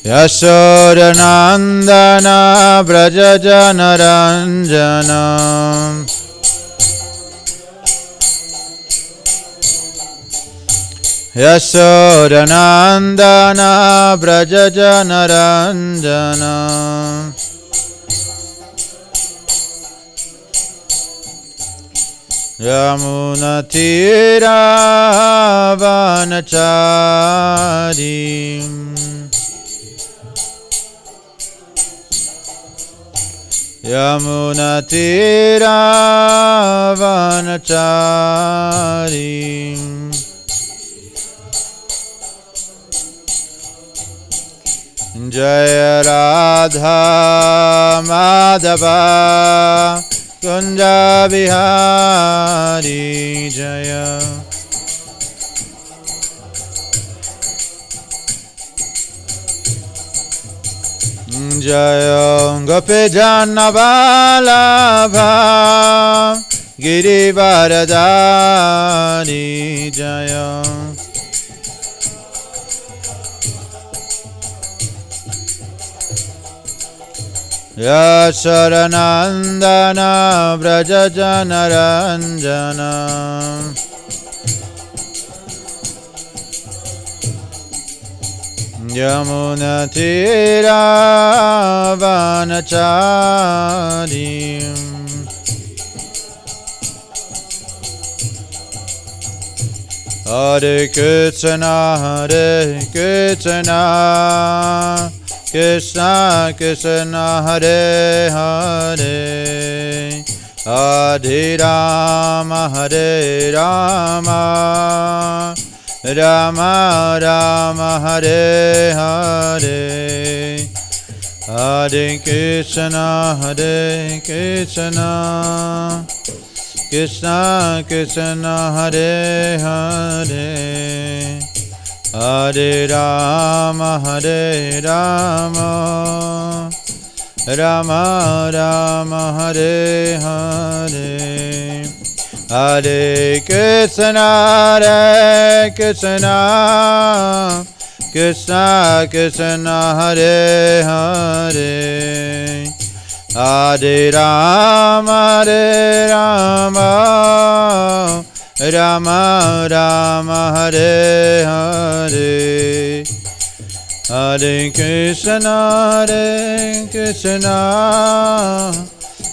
Yashodanandana Brajajanaranjana Yashodanandana Brajajanaranjana Yamunatira Vanacharim Yamunatira Vanacharim Jaya Radha Madhava Kunja Bihari Jaya Jaya Gopi Jannavalabha Girivaradari Jaya Yasharanandana Brajajanaranjana Yamunatira Vanacharim Hare Krishna Krishna Krishna Hare Hare Hare Rama Rama Rama Hare Hare Hare Krishna Krishna Krishna Hare Hare Hare Rama Rama Rama Hare Hare Hare Krishna Krishna Krishna Hare Hare Hare Rama Rama Rama Hare Hare Hare Krishna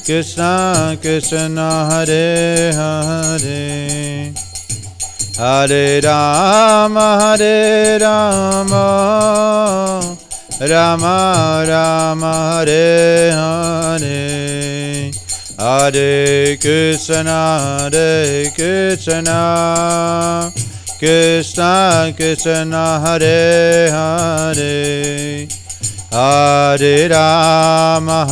Krishna Krishna Hare Hare Hare Rama Rama Rama Hare Hare Hare Krishna Krishna Krishna Hare Hare Hare Rama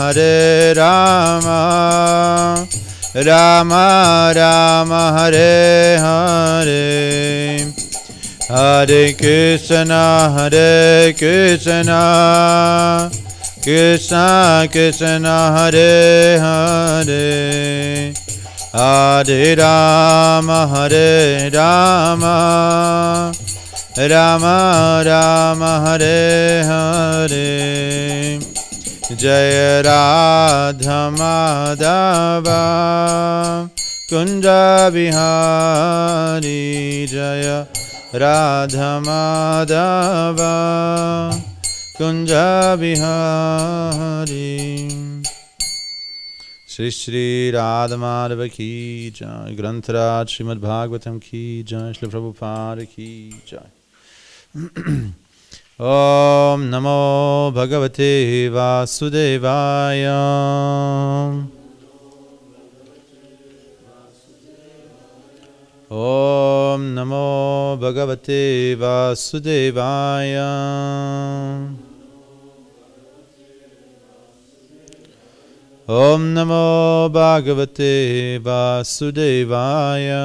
Rama Rama Hare Hare Hare Krishna Krishna Krishna Hare Hare Hare Rama Rama Rama Hare Hare Jaya Radha Madhava Kunja Bihari Jaya Radha Madhava Kunja Bihari Shri Shri Radha Madhava Ki Jai Grantaraj Śrīmad-Bhāgavatam Ki Jai Shri Prabhupada Ki Jai Om Namo Bhagavate Vasudevaya Om Namo Bhagavate Vasudevaya Om Namo Bhagavate Vasudevaya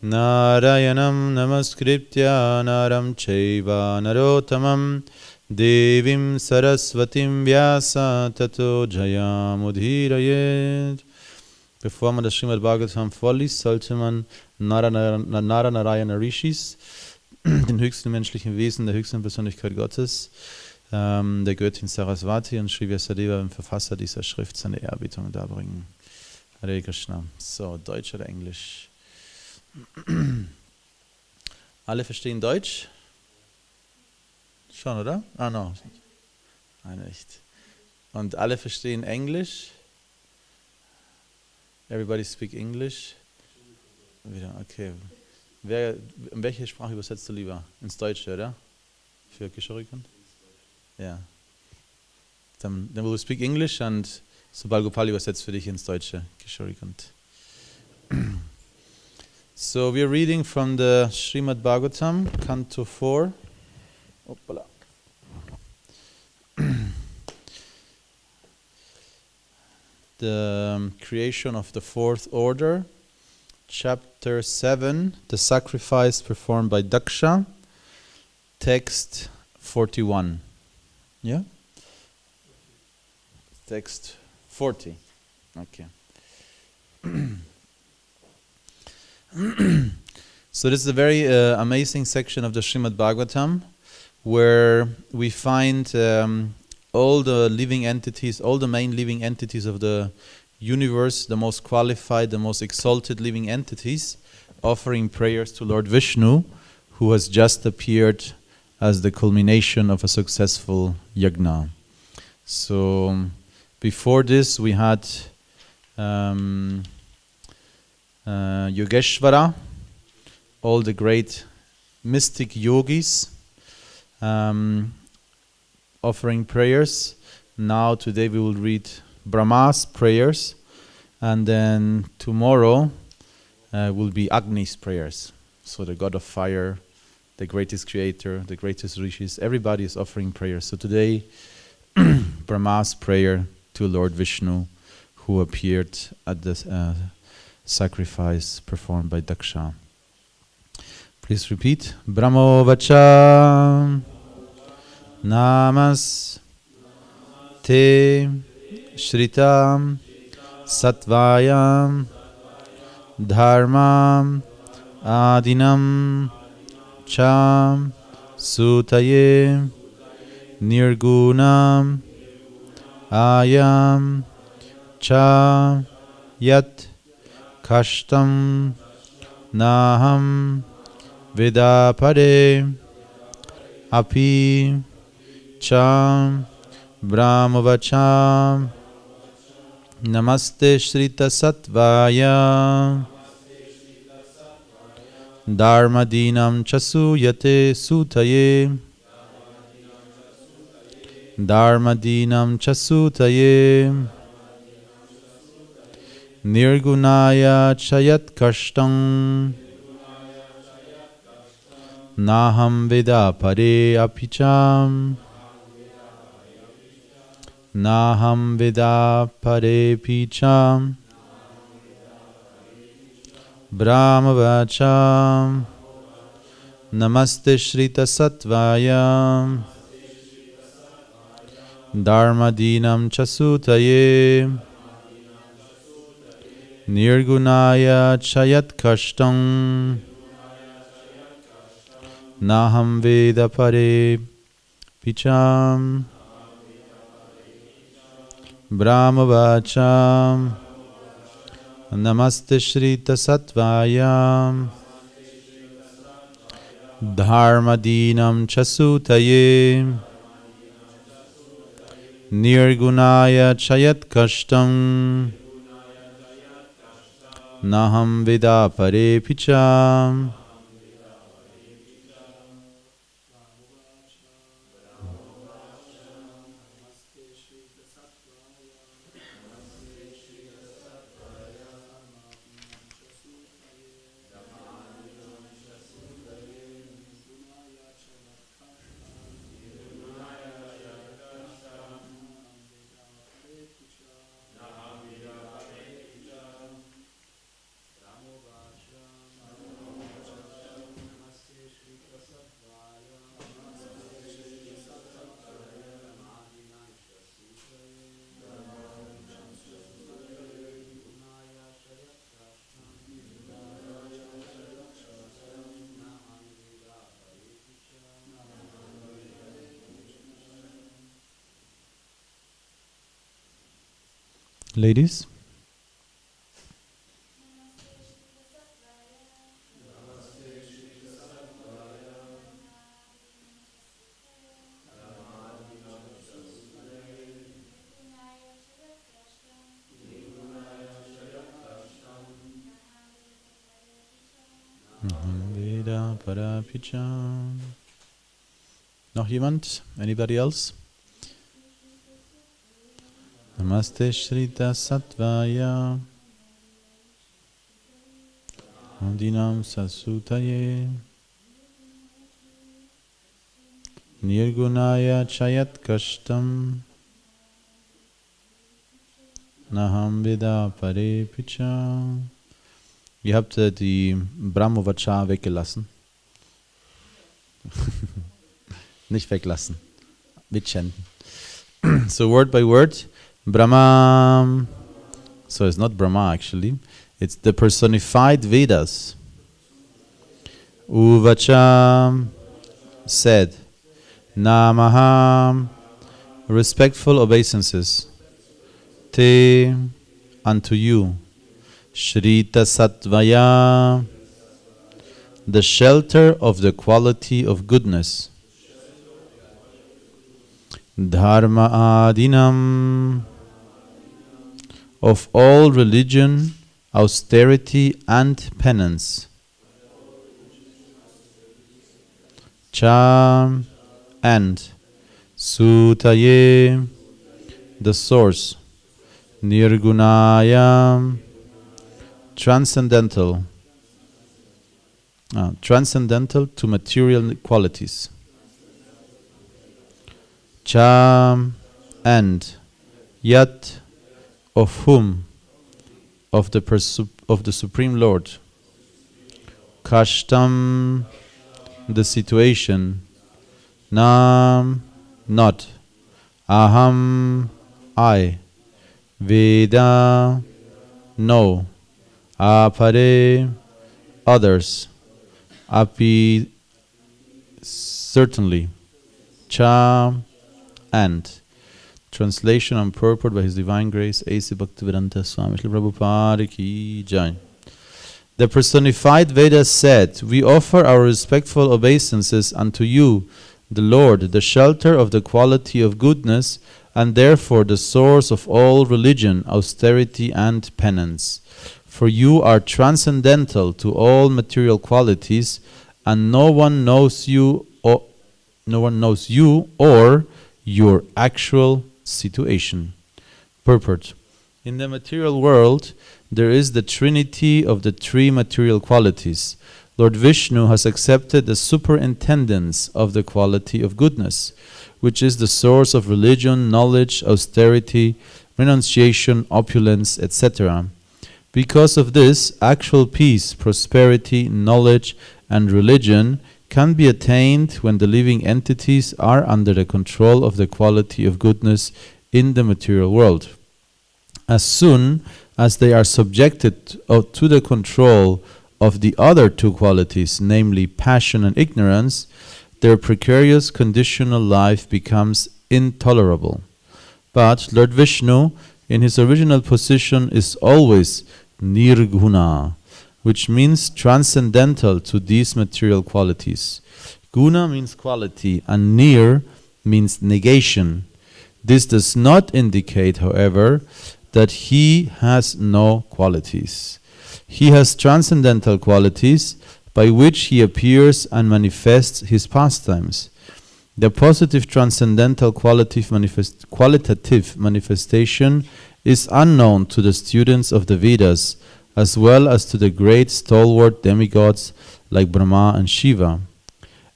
Narayanam Namaskritya Naram Chaiva Narottamam Devim Saraswatim Vyasa Tato Jayamudhirayet Bevor man das Śrīmad-Bhāgavatam vorliest, sollte man Narayana Rishis, den höchsten menschlichen Wesen, der höchsten Persönlichkeit Gottes, der Göttin Saraswati und Sri Vyasadeva, dem Verfasser dieser Schrift, seine Ehrerbietung darbringen. Hare Krishna. So, Deutsch oder Englisch? Alle verstehen Deutsch? Schon, oder? Ah, no. Nicht. Und alle verstehen Englisch? Everybody speak English? Wieder, okay. In welche Sprache übersetzt du lieber? Ins Deutsche, oder? Für Kishorikant? Ja. Dann will we speak English und Subal Gopal übersetzt für dich ins Deutsche. Kishorikant. So we're reading from the Śrīmad-Bhāgavatam, Canto 4. Hoppala. The creation of the fourth order, chapter 7, the sacrifice performed by Daksha, text 41. Yeah? Text 40. Okay. So this is a very amazing section of the Śrīmad-Bhāgavatam where we find all the living entities, all the main living entities of the universe, the most qualified, the most exalted living entities, offering prayers to Lord Vishnu, who has just appeared as the culmination of a successful yajna. So before this we had Yogeshvara, all the great mystic yogis, offering prayers. Now today we will read Brahma's prayers, and then tomorrow will be Agni's prayers. So the god of fire, the greatest creator, the greatest rishis, everybody is offering prayers. So today Brahma's prayer to Lord Vishnu, who appeared at the sacrifice performed by Daksha. Please repeat. Brahmo vacha namas te shritam satvayam dharmam adinam cham sutaye nirgunam ayam cha yat kashtam naham vidapade api cham brahmavacham namaste shrita satvaya dharmadinam chasuyate sutaye dharmadinam chasutaye nirgunaya chayat kashtam naham veda pare apicham naham veda pare picham brahmavacham namaste shrita satvaya dharmadinam chasutaye nirgunaya chayat kashtam naham veda pare picham brahmavacham namaste shrita satvaya dharmadinam chasutaye nirgunaya chayat kashtam naham veda pare picham. Ladies? Veda Parapicha. Noch jemand? Anybody else? Namaste Shrita Sattvaya Adinam Sasutaye Nirgunaya Chayat Kashtam Naham Veda Pare Picha. Ihr habt die Brahmovacha weggelassen. Nicht weglassen. Mitschänden. So word by word. Brahma. So it's not Brahma actually. It's the personified Vedas. Uvacha said. Namaha. Respectful obeisances. Te unto you. Shrita Sattvaya, the shelter of the quality of goodness. Dharma Adinam, of all religion, austerity and penance. Cha and Sutaye, the source. Nirgunaya, transcendental to material qualities. Cha and Yat, of whom, of the Supreme Lord. Kashtam, the situation. Nam, not. Aham, I. Veda, no. Apare, others. Api, certainly. Cha, and. Translation and purport by His Divine Grace, A.C. Bhaktivedanta Swami Srila Prabhupada Ki Jai. The personified Vedas said, we offer our respectful obeisances unto you, the Lord, the shelter of the quality of goodness, and therefore the source of all religion, austerity and penance. For you are transcendental to all material qualities, and no one knows you or your actual situation. Purport. In the material world, there is the trinity of the three material qualities. Lord Vishnu has accepted the superintendence of the quality of goodness, which is the source of religion, knowledge, austerity, renunciation, opulence, etc. Because of this, actual peace, prosperity, knowledge, and religion can be attained when the living entities are under the control of the quality of goodness in the material world. As soon as they are subjected to the control of the other two qualities, namely passion and ignorance, their precarious conditional life becomes intolerable. But Lord Vishnu, in his original position, is always nirguna, which means transcendental to these material qualities. Guna means quality and nir means negation. This does not indicate, however, that he has no qualities. He has transcendental qualities by which he appears and manifests his pastimes. The positive transcendental qualitative manifestation is unknown to the students of the Vedas, as well as to the great stalwart demigods like Brahma and Shiva.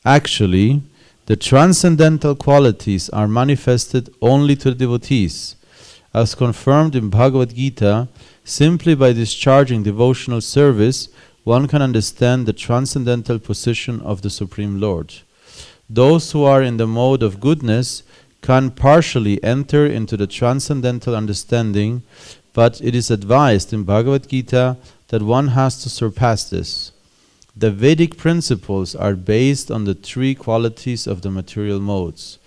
Actually, the transcendental qualities are manifested only to the devotees. As confirmed in Bhagavad Gita, simply by discharging devotional service, one can understand the transcendental position of the Supreme Lord. Those who are in the mode of goodness can partially enter into the transcendental understanding, but it is advised in Bhagavad Gita that one has to surpass this. The Vedic principles are based on the three qualities of the material modes.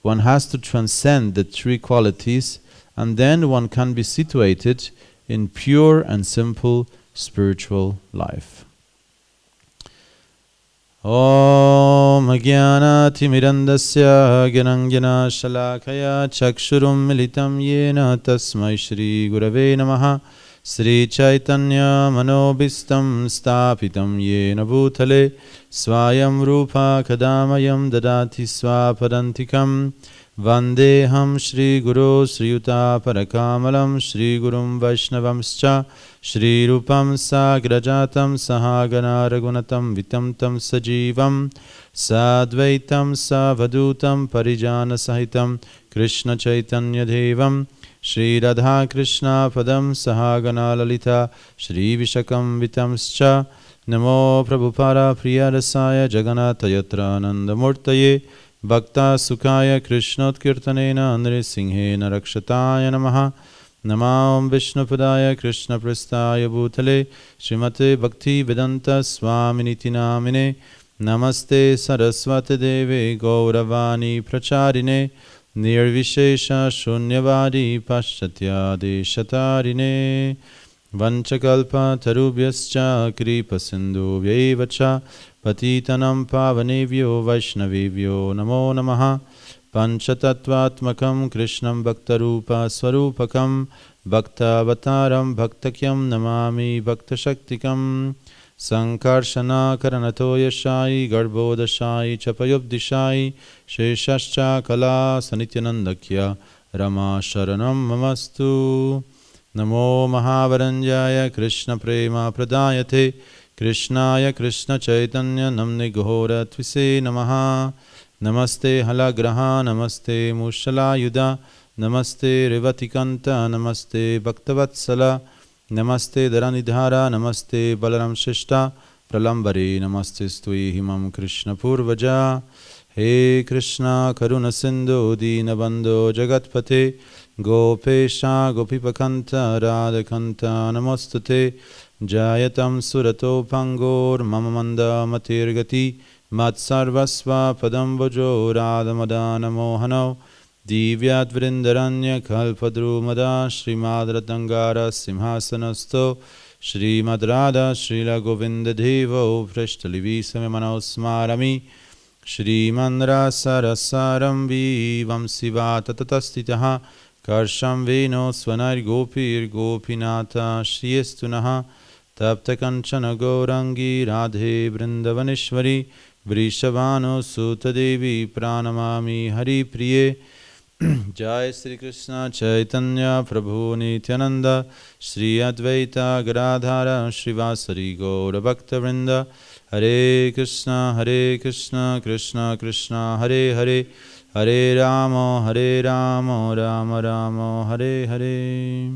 One has to transcend the three qualities and then one can be situated in pure and simple spiritual life. Om Jnana-timirandasya Gyananjana Shalakaya Chakshurum Militam Yena Tasmai Shri Gurave Namaha Sri Chaitanya Manobhistam Stapitam Yena Bhutale Swayam Rupa Kadamayam Dadati Swapadantikam Vandeham Shri Guru Sri Yuta Parakamalam Shri Gurum Vaishnavamscha Shri Rupam Sagrajatam Sahagana Ragunatam Vitamtam Sajivam Sadvaitam Savadutam Parijana Sahitam Krishna Chaitanya Devam Shri Radha Krishna Padam Sahagana Lalita Shri Vishakam Vitamscha Namo Prabhupada Priyarasaya Jagannatha Yatra Nandamurtaye Bhakta Sukhaya Krishnot Kirtanena Andre Singhena Rakshataya Namaha Namam Vishnupadaya Krishna Prastaya Bhutale Srimate Bhakti Vedanta Swaminiti Namine Namaste Saraswati Deve Gauravani Pracharine Nirvishesha Shunyavadi Paschatya Deshatarine Vanchakalpa Tarubhyascha Kripa Sindhu Vyevacha Patitanam Pavanevyo Vaishnavevyo Namo Namaha Panchatattvatmakam Krishnam Bhaktarupa Swarupakam Bhaktavataram Bhaktakyam Namami Bhaktashaktikam Sankarshana Karanatoyashai Garbhodashai Chapayobdishai Sheshascha Kala Sanityanandakya Rama Sharanam Mamastu Namo Mahavaranjaya Krishna Prema Pradayate Krishnaya Krishna Chaitanya Namni Ghora Tvise Namaha Namaste Halagraha Namaste Mushala Yuda Namaste Revatikanta Namaste Bhaktavatsala Namaste Dharanidhara Namaste Balaram Shishta Pralambari Namaste Stui Himam Krishna Purvaja He Krishna Karuna Sindhu Dinabandho Jagatpate Gopesha Gopipakanta Radhakanta Namostate Jayatam Surato Pangor Mamamanda Matirgati Matsarvasva Padam Vajo Radhamadana Mohano Divyat Vrindaranya Kalpadrumada Śrīmad Ratangara Simhasanasto Śrīmad Radha Śrīla Govinda Devo Prashtalivi Samemanosmarami Śrīman Rasa Rasaram Vivam Siva Tatatastitaha Karsham Veno Swanar Gopir Gopinata Shriyestunaha Tapta Kanchana Gaurangi Radhe Vrindavaneshwari Vrishabhano Sutta Devi Pranamami Hari Priye Jai Sri Krishna Chaitanya Prabhu Nityananda Shri Advaita Gadadhara Srivasari Gaura Bhakta Vrinda Hare Krishna Krishna Krishna Hare Hare Hare Rama Rama Rama Hare Hare.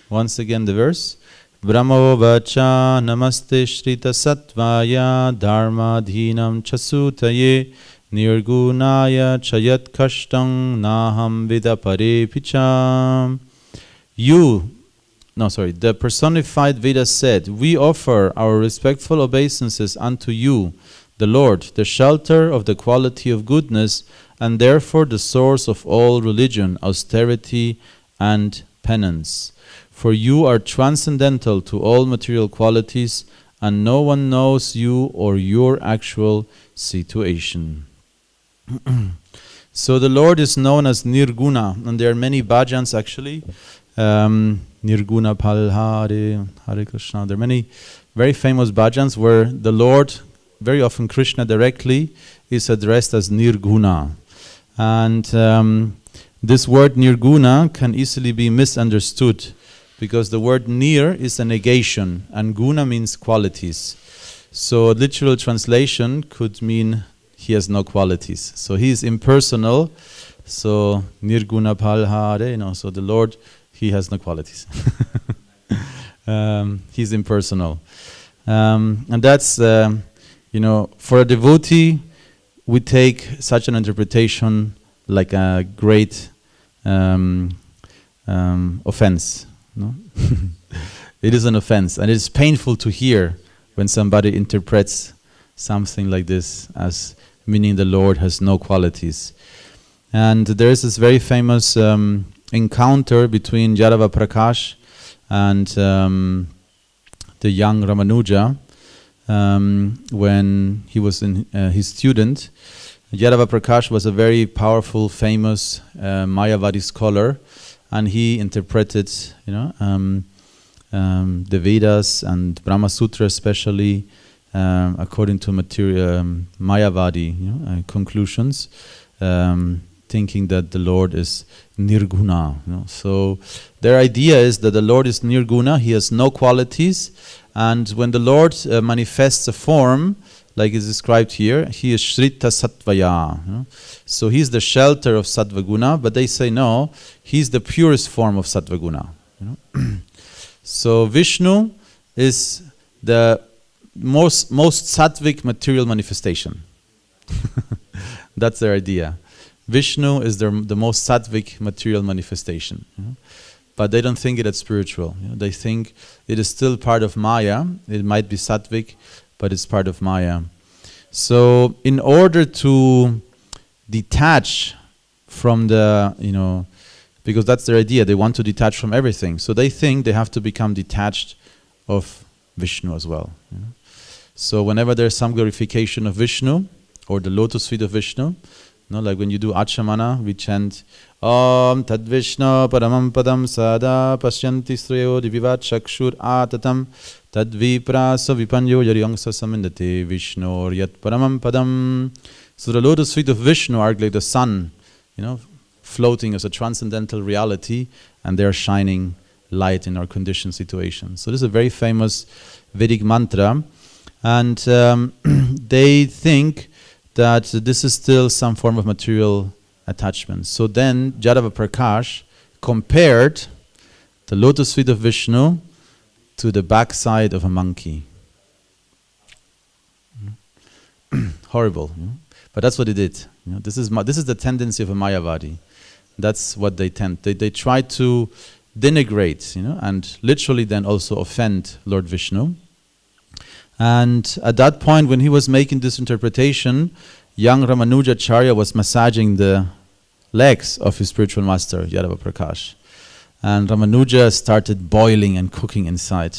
Once again the verse. Brahmo vacha namaste shrita sattvaya dharma dhinam chasutaye nirgunaya chayat kashtam naham vidapare picham. The personified Veda said, we offer our respectful obeisances unto you, the Lord, the shelter of the quality of goodness, and therefore the source of all religion, austerity, and penance. For you are transcendental to all material qualities, and no one knows you or your actual situation. So the Lord is known as Nirguna, and there are many bhajans actually. Nirguna Pal Hare Krishna. There are many very famous bhajans where the Lord, very often Krishna directly, is addressed as Nirguna. And this word Nirguna can easily be misunderstood, because the word nir is a negation and guna means qualities. So a literal translation could mean he has no qualities. So he is impersonal. So nirguna palhare, so the Lord, he has no qualities. He's impersonal. And that's, for a devotee, we take such an interpretation like a great offense. No? It is an offense, and it is painful to hear when somebody interprets something like this as meaning the Lord has no qualities. And there is this very famous encounter between Yadava Prakash and the young Ramanuja when he was his student. Yadava Prakash was a very powerful, famous Mayavadi scholar, and he interpreted, the Vedas and Brahma Sutra, especially according to material Mayavadi conclusions, thinking that the Lord is nirguna. So their idea is that the Lord is nirguna; he has no qualities, and when the Lord manifests a form, like is described here, he is Shrita Sattvaya. So he's the shelter of Sattvaguna, but they say no, he's the purest form of Sattvaguna. So Vishnu is the most sattvic material manifestation. That's their idea. Vishnu is the most sattvic material manifestation. But they don't think it as spiritual. They think it is still part of Maya. It might be sattvic, but it's part of Maya. So in order to detach from the, because that's their idea, they want to detach from everything. So they think they have to become detached of Vishnu as well. So whenever there's some glorification of Vishnu, or the lotus feet of Vishnu, like when you do Achamana, we chant Om Tad Vishnu Paramam Padam Sada Pashyanti Sreyo Divivat Chakshur Atatam Tad Viprasa Vipanyo Yariyangsa Samindate Vishnu Yat Paramam Padam. So the lotus feet of Vishnu are like the sun, floating as a transcendental reality, and they're shining light in our conditioned situation. So this is a very famous Vedic mantra, and they think that this is still some form of material attachment. So then Yadava Prakash compared the lotus feet of Vishnu to the backside of a monkey. Horrible, but that's what he did. This is the tendency of a Mayavadi. That's what they tend. They try to denigrate, and literally then also offend Lord Vishnu. And at that point, when he was making this interpretation, young Ramanujacharya was massaging the legs of his spiritual master, Yadava Prakash. And Ramanuja started boiling and cooking inside,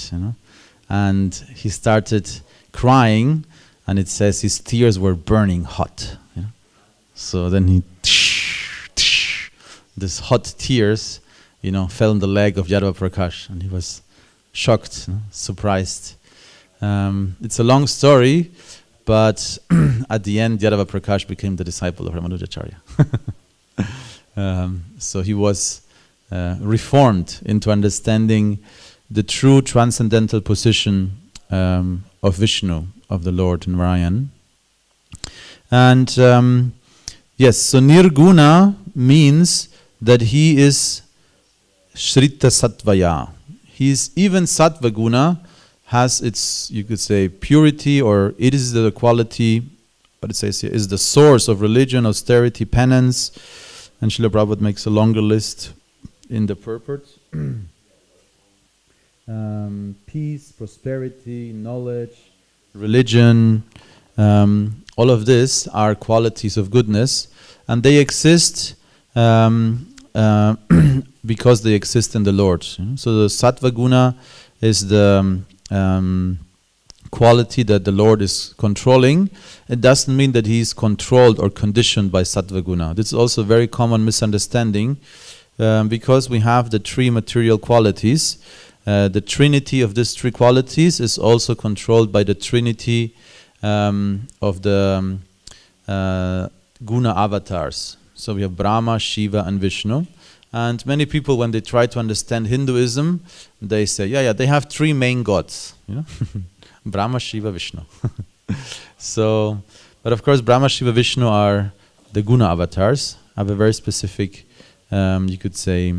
And he started crying, and it says his tears were burning hot. So then this hot tears, fell on the leg of Yadava Prakash, and he was shocked, surprised. It's a long story, but at the end, Yadava Prakash became the disciple of Ramanujacharya. So he was reformed into understanding the true transcendental position of Vishnu, of the Lord Narayan. And yes, so Nirguna means that he is Shrita Sattvaya. He is even Sattvaguna, has its, you could say, purity, or it is the quality, what it says here, is the source of religion, austerity, penance. And Srila Prabhupada makes a longer list in the purport. Peace, prosperity, knowledge, religion, all of this are qualities of goodness, and they exist because they exist in the Lord. So the Sattva Guna is the quality that the Lord is controlling. It doesn't mean that he is controlled or conditioned by Sattva Guna. This is also a very common misunderstanding, because we have the three material qualities. The trinity of these three qualities is also controlled by the trinity of the Guna avatars. So we have Brahma, Shiva and Vishnu. And many people, when they try to understand Hinduism, they say, they have three main gods, Brahma, Shiva, Vishnu. So, but of course, Brahma, Shiva, Vishnu are the Guna avatars, have a very specific, you could say,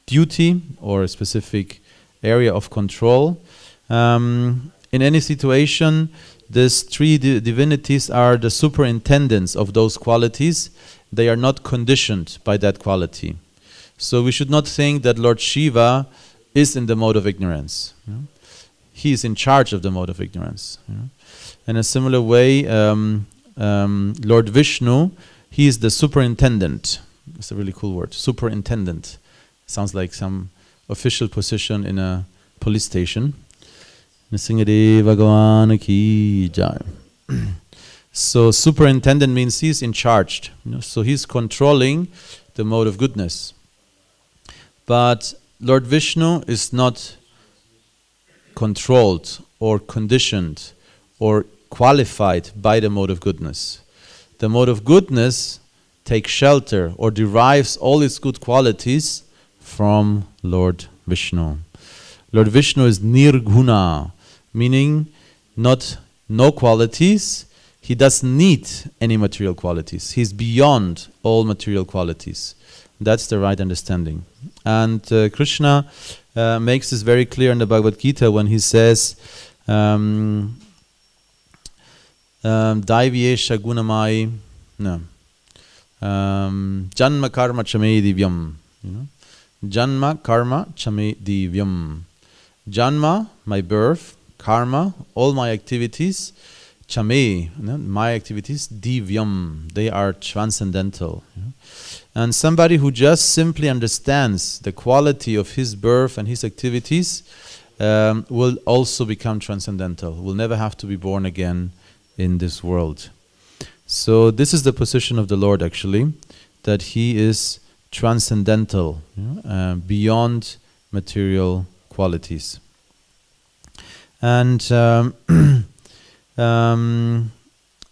duty or a specific area of control. In any situation, these three divinities are the superintendents of those qualities. They are not conditioned by that quality. So we should not think that Lord Shiva is in the mode of ignorance. He is in charge of the mode of ignorance. In a similar way, Lord Vishnu, he is the superintendent. It's a really cool word. Superintendent. Sounds like some official position in a police station. Nrsimhadeva Bhagavan ki jai. So superintendent means he's in charge. So he's controlling the mode of goodness. But Lord Vishnu is not controlled or conditioned or qualified by the mode of goodness. The mode of goodness takes shelter or derives all its good qualities from Lord Vishnu. Lord Vishnu is nirguna, meaning no qualities. He doesn't need any material qualities. He's beyond all material qualities. That's the right understanding. And Krishna makes this very clear in the Bhagavad Gita when he says, Daiviyesha gunamai, no, Janma karma chame divyam. Janma karma chame divyam. Janma, my birth, karma, all my activities, chame, my activities, divyam, they are transcendental. And somebody who just simply understands the quality of his birth and his activities will also become transcendental, will never have to be born again in this world. So this is the position of the Lord actually, that he is transcendental, beyond material qualities. And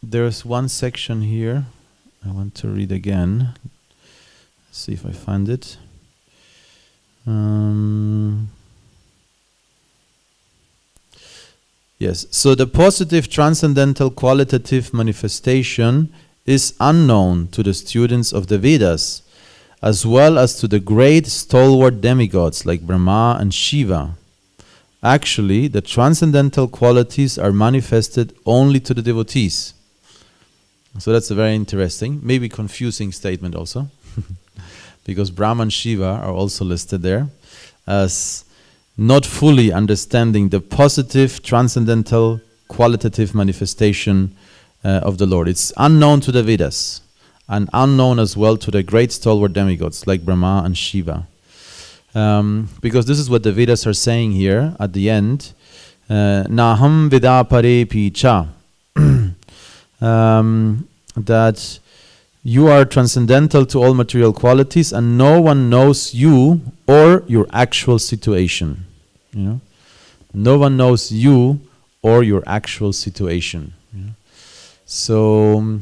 there's one section here I want to read again. Let's see if I find it. Yes, so the positive transcendental qualitative manifestation is unknown to the students of the Vedas, as well as to the great stalwart demigods like Brahma and Shiva. Actually, the transcendental qualities are manifested only to the devotees. So that's a very interesting, maybe confusing statement also, because Brahma and Shiva are also listed there as not fully understanding the positive, transcendental, qualitative manifestation of the Lord. It's unknown to the Vedas, and unknown as well to the great stalwart demigods like Brahma and Shiva. Because this is what the Vedas are saying here at the end. Naham vida pare picha. That you are transcendental to all material qualities and no one knows you or your actual situation. No one knows you or your actual situation. So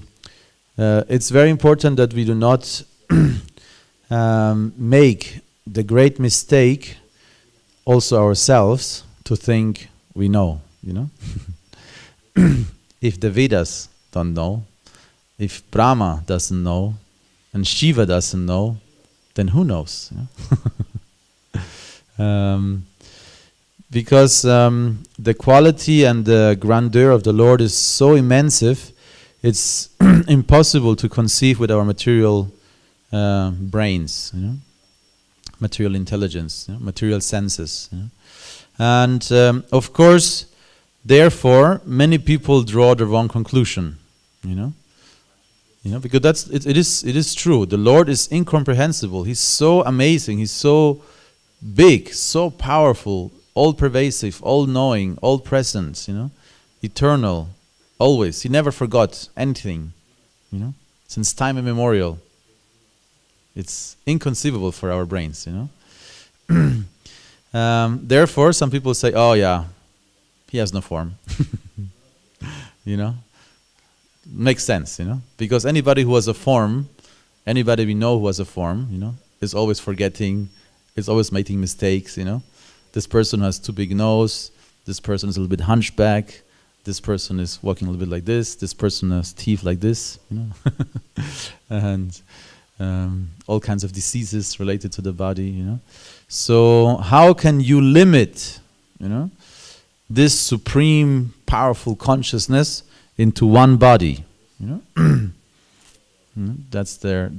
it's very important that we do not make the great mistake also ourselves to think we know. If the Vedas don't know, if Brahma doesn't know, and Shiva doesn't know, then who knows? Because the quality and the grandeur of the Lord is so immense, it's impossible to conceive with our material brains, material intelligence, material senses. And of course, therefore, many people draw the wrong conclusion, because it is true. The Lord is incomprehensible. He's so amazing. He's so big, so powerful, all-pervasive, all-knowing, all-present. Eternal, always. He never forgot anything. Since time immemorial. It's inconceivable for our brains. Therefore, some people say, "Oh yeah, he has no form." Makes sense, because anybody who has a form, anybody we know who has a form, is always forgetting, is always making mistakes, This person has too big nose, this person is a little bit hunchback, this person is walking a little bit like this person has teeth like this, and all kinds of diseases related to the body, So how can you limit, this supreme, powerful consciousness into one body, That's the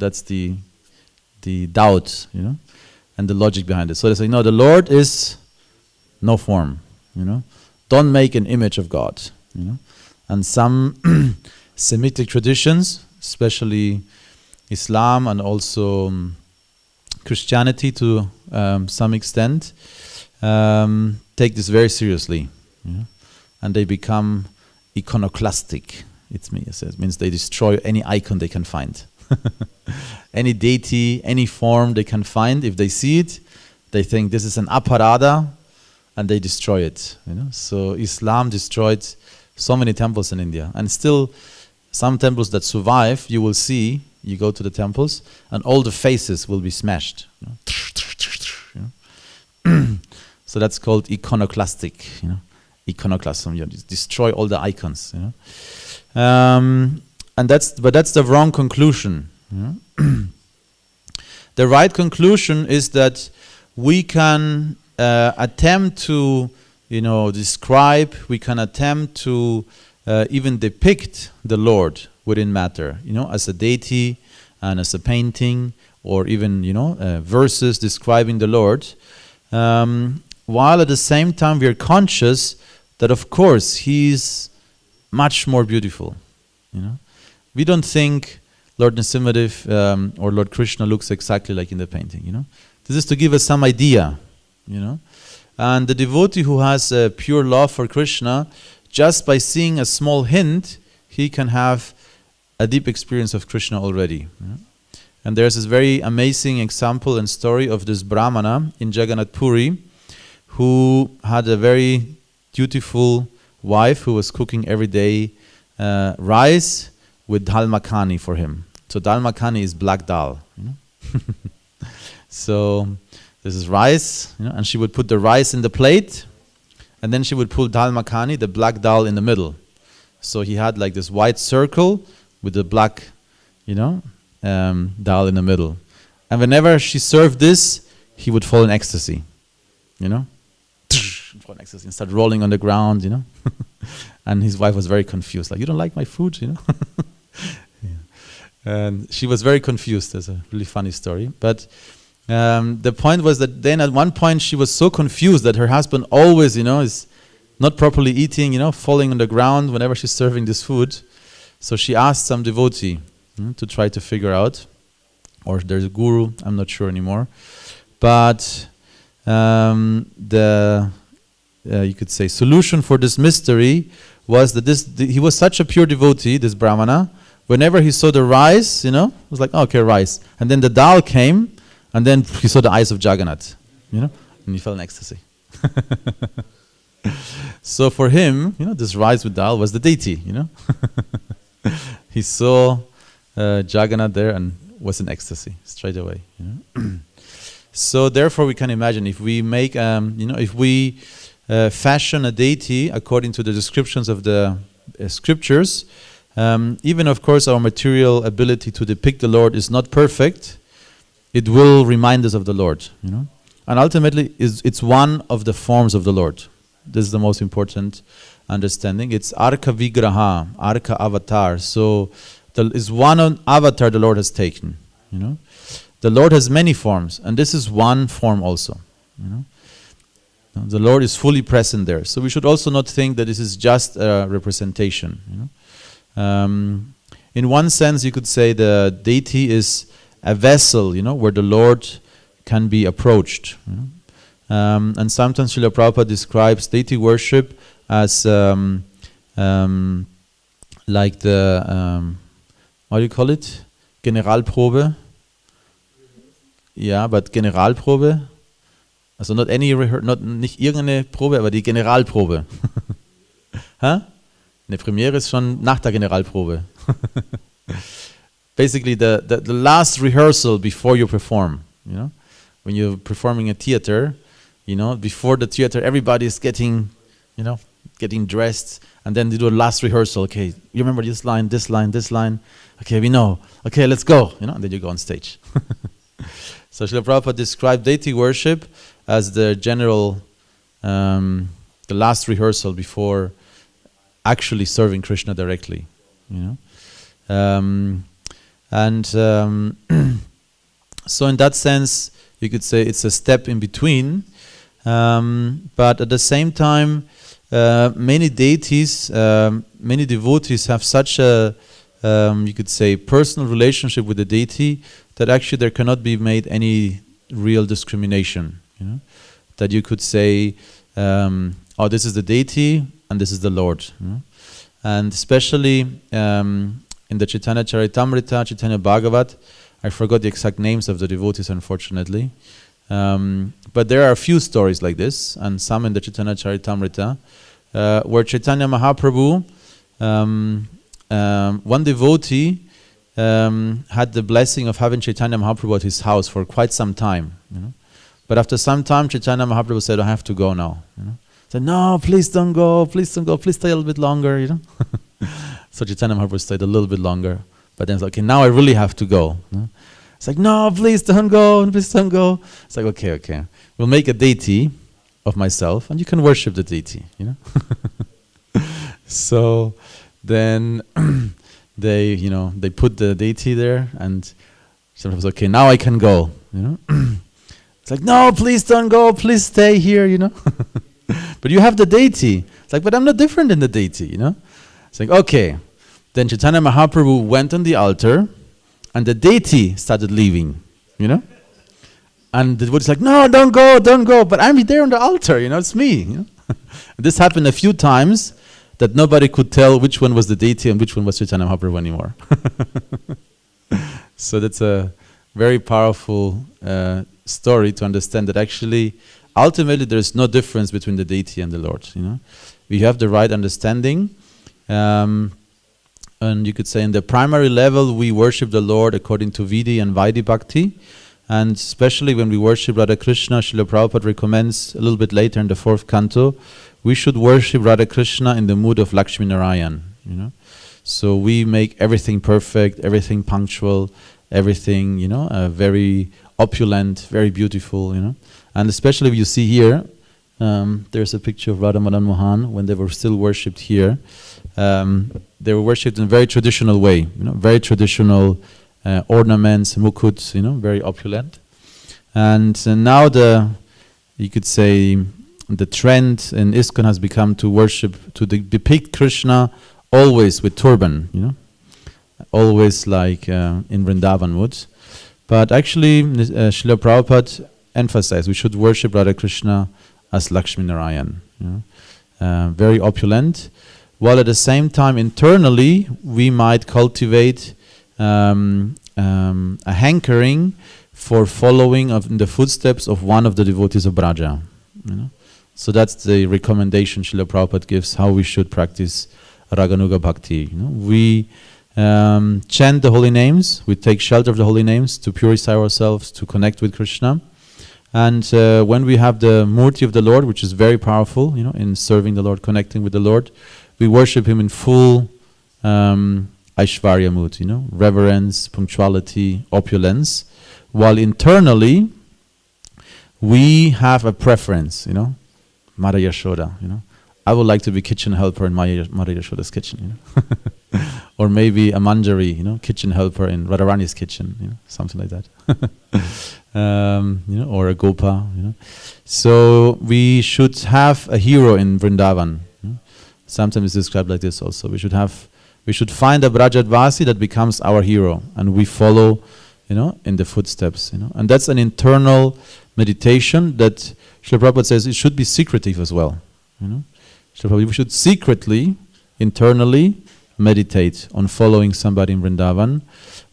doubt, and the logic behind it. So they say, no, the Lord is no form, Don't make an image of God, And some Semitic traditions, especially, Islam and also Christianity to some extent take this very seriously, and they become iconoclastic. It means they destroy any icon they can find. Any deity, any form they can find, if they see it, they think this is an aparada, and they destroy it. So Islam destroyed so many temples in India, and still some temples that survive, you will see, you go to the temples, and all the faces will be smashed. So that's called iconoclastic. Iconoclasm. You destroy all the icons. But that's the wrong conclusion. The right conclusion is that we can attempt to, describe. We can attempt to even depict the Lord within matter, as a deity and as a painting, or even, verses describing the Lord, while at the same time we are conscious that, of course, He's much more beautiful. We don't think Lord Nrsimhadev or Lord Krishna looks exactly like in the painting. This is to give us some idea. And the devotee who has a pure love for Krishna, just by seeing a small hint, he can have a deep experience of Krishna already. And there's this very amazing example and story of this Brahmana in Jagannath Puri, who had a very dutiful wife who was cooking every day rice with dal makhani for him. So dal makhani is black dal. So this is rice, and she would put the rice in the plate, and then she would put dal makhani, the black dal, in the middle. So he had like this white circle with the black, dal in the middle. And whenever she served this, he would fall in ecstasy, fall in ecstasy and start rolling on the ground, And his wife was very confused, like, you don't like my food, Yeah. And she was very confused. That's a really funny story. But the point was that then at one point she was so confused that her husband always, is not properly eating, falling on the ground whenever she's serving this food. So she asked some devotee to try to figure out, or there's a guru, I'm not sure anymore. But you could say solution for this mystery was that he was such a pure devotee, this Brahmana. Whenever he saw the rice, it was like, okay, rice. And then the dal came, and then he saw the eyes of Jagannath, and he fell in ecstasy. So for him, this rice with dal was the deity, He saw Jagannath there and was in ecstasy straight away. So therefore we can imagine if we make, if we fashion a deity according to the descriptions of the scriptures, even of course our material ability to depict the Lord is not perfect, it will remind us of the Lord, And ultimately it's one of the forms of the Lord. This is the most important understanding. It's Arka Vigraha, Arka Avatar. So is one avatar the Lord has taken, The Lord has many forms, and this is one form also, The Lord is fully present there. So we should also not think that this is just a representation, In one sense, you could say the deity is a vessel, where the Lord can be approached. And sometimes Srila Prabhupada describes deity worship as like the, what do you call it? Generalprobe. Yeah, but Generalprobe. Also not nicht irgendeine Probe, aber die Generalprobe. Eine Premiere ist schon nach der Generalprobe. Basically the last rehearsal before you perform, When you're performing a theater, before the theater everybody is getting dressed, and then they do a last rehearsal. Okay, you remember this line, this line, this line. Okay, we know. Okay, let's go, and then you go on stage. So Srila Prabhupada described deity worship as the general, the last rehearsal before actually serving Krishna directly, So in that sense, you could say it's a step in between, but at the same time, many deities, many devotees have such a you could say, personal relationship with the deity, that actually there cannot be made any real discrimination. That you could say, oh, this is the deity and this is the Lord. And especially in the Chaitanya Charitamrita, Chaitanya Bhagavat, I forgot the exact names of the devotees, unfortunately. But there are a few stories like this, and some in the Chaitanya Charitamrita, where Chaitanya Mahaprabhu, one devotee had the blessing of having Chaitanya Mahaprabhu at his house for quite some time. But after some time, Chaitanya Mahaprabhu said, I have to go now. Said, no, please don't go, please don't go, please stay a little bit longer. So Chaitanya Mahaprabhu stayed a little bit longer. But then it's like, okay, now I really have to go. It's like, no, please don't go, please don't go. It's like, okay. We'll make a deity of myself and you can worship the deity, So then they put the deity there and sometimes, okay, now I can go, It's like, no, please don't go, please stay here, But you have the deity. It's like, but I'm not different than the deity, It's like, okay. Then Chaitanya Mahaprabhu went on the altar and the deity started leaving, And the devotee's like, no, don't go. But I'm there on the altar, it's me. This happened a few times that nobody could tell which one was the deity and which one was Chaitanya Mahaprabhu anymore. So that's a very powerful story to understand that actually, ultimately, there's no difference between the deity and the Lord. We have the right understanding. And you could say in the primary level, we worship the Lord according to Vidhi and Vaidhi Bhakti. And especially when we worship Radha Krishna, Srila Prabhupada recommends a little bit later in the 4th canto, we should worship Radha Krishna in the mood of Lakshmi Narayan. So we make everything perfect, everything punctual, everything, very opulent, very beautiful, And especially if you see here, there's a picture of Radha Madan Mohan when they were still worshipped here. They were worshipped in a very traditional way, very traditional ornaments, mukuts, very opulent. And now you could say, the trend in ISKCON has become to worship, to depict Krishna always with turban, always like in Vrindavan mood. But actually, Srila Prabhupada emphasized we should worship Radha Krishna as Lakshmi Narayan, very opulent. While at the same time, internally, we might cultivate a hankering for following in the footsteps of one of the devotees of Braja. So that's the recommendation Srila Prabhupada gives, how we should practice Raganuga Bhakti. We chant the holy names, we take shelter of the holy names to purify ourselves, to connect with Krishna. And when we have the Murti of the Lord, which is very powerful, in serving the Lord, connecting with the Lord, we worship Him in full Aishvarya mood, reverence, punctuality, opulence. While internally, we have a preference, Mata Yashoda, I would like to be kitchen helper in Mata Yashoda's kitchen, Or maybe a Manjari, kitchen helper in Radharani's kitchen, something like that. Or a Gopa, So we should have a hero in Vrindavan. Sometimes it's described like this also. We should find a Brajadvasi that becomes our hero, and we follow, in the footsteps, And that's an internal meditation that Srila Prabhupada says it should be secretive as well, We should secretly, internally, meditate on following somebody in Vrindavan,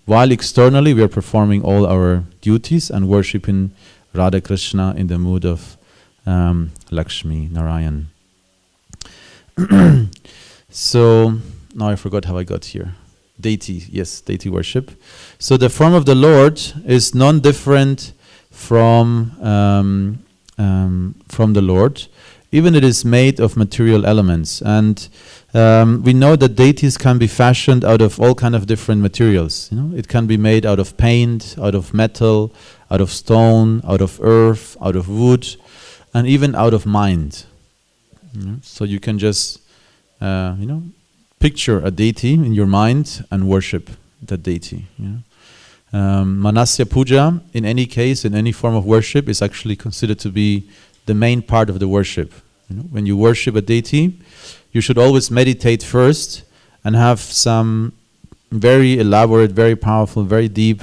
while externally we are performing all our duties and worshipping Radha Krishna in the mood of Lakshmi Narayan. So, now I forgot how I got here. Deity, yes, deity worship. So the form of the Lord is non-different from the Lord, even it is made of material elements. And we know that deities can be fashioned out of all kind of different materials. It can be made out of paint, out of metal, out of stone, out of earth, out of wood, and even out of mind. So you can just, picture a deity in your mind and worship that deity. Manasya Puja, in any case, in any form of worship, is actually considered to be the main part of the worship. When you worship a deity, you should always meditate first and have some very elaborate, very powerful, very deep,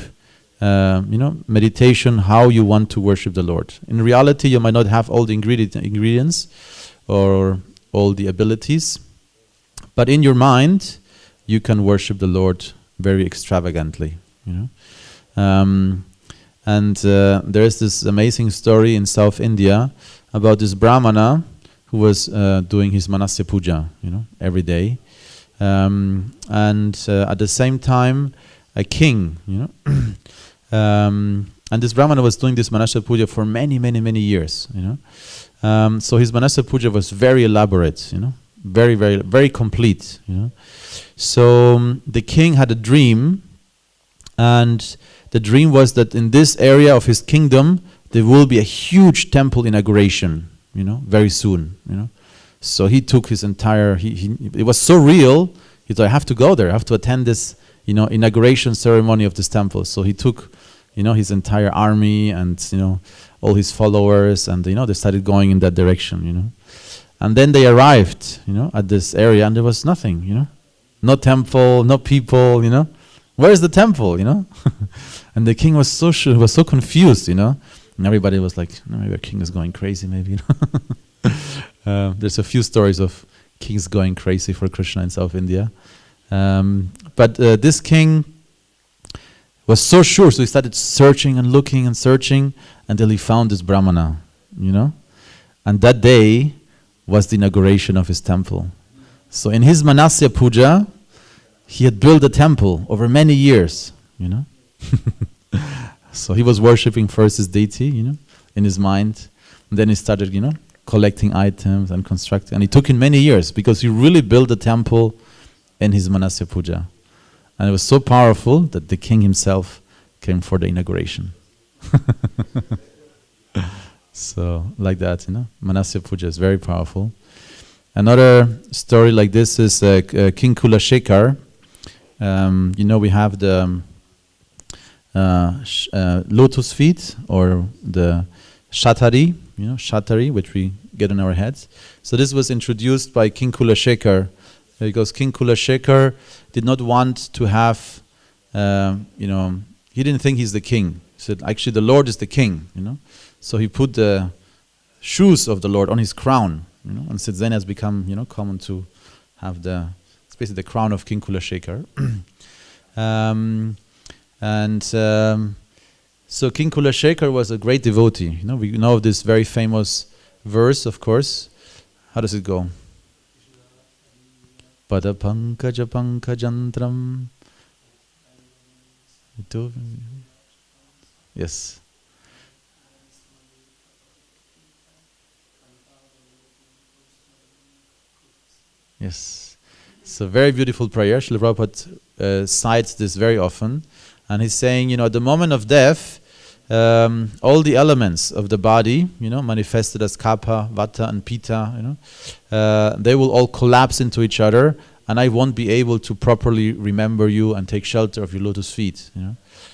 meditation, how you want to worship the Lord. In reality, you might not have all the ingredients or all the abilities, but in your mind, you can worship the Lord very extravagantly. And there is this amazing story in South India about this Brahmana who was doing his Manasya Puja, every day. And at the same time, a king, and this Brahmana was doing this Manasya Puja for many, many, many years, so his Manasya Puja was very elaborate, very, very, very complete, So the king had a dream, and the dream was that in this area of his kingdom, there will be a huge temple inauguration, very soon, So he took his entire, it was so real, he thought, I have to go there, I have to attend this, inauguration ceremony of this temple. So he took, his entire army and, all his followers, and, they started going in that direction, And then they arrived, at this area, and there was nothing, No temple, no people, Where's the temple, And the king was so sure, he was so confused, And everybody was like, no, maybe our king is going crazy, maybe, There's a few stories of kings going crazy for Krishna in South India. But this king was so sure, so he started searching and looking and searching until he found this Brahmana, And that day was the inauguration of his temple. So in his Manasya Puja, he had built a temple over many years, So he was worshipping first his deity, in his mind. And then he started, collecting items and constructing. And it took him many years because he really built a temple in his Manasya Puja. And it was so powerful that the king himself came for the inauguration. So, like that, Manasya Puja is very powerful. Another story like this is King Kulashekar. We have the lotus feet, or the Shatari, Shatari, which we get on our heads. So this was introduced by King Kulashekar, because King Kulashekar did not want to have, he didn't think he's the king. He said, actually, the Lord is the king, So he put the shoes of the Lord on his crown, and since then it has become, common to have it's basically the crown of King Kulashekar. So King Kulashekar was a great devotee. We know this very famous verse, of course. How does it go? Pada pankaja pankajantram. Yes. Yes. It's a very beautiful prayer. Srila Prabhupada cites this very often. And he's saying, at the moment of death, all the elements of the body, manifested as kapha, vata, and pitta, they will all collapse into each other, and I won't be able to properly remember you and take shelter of your lotus feet.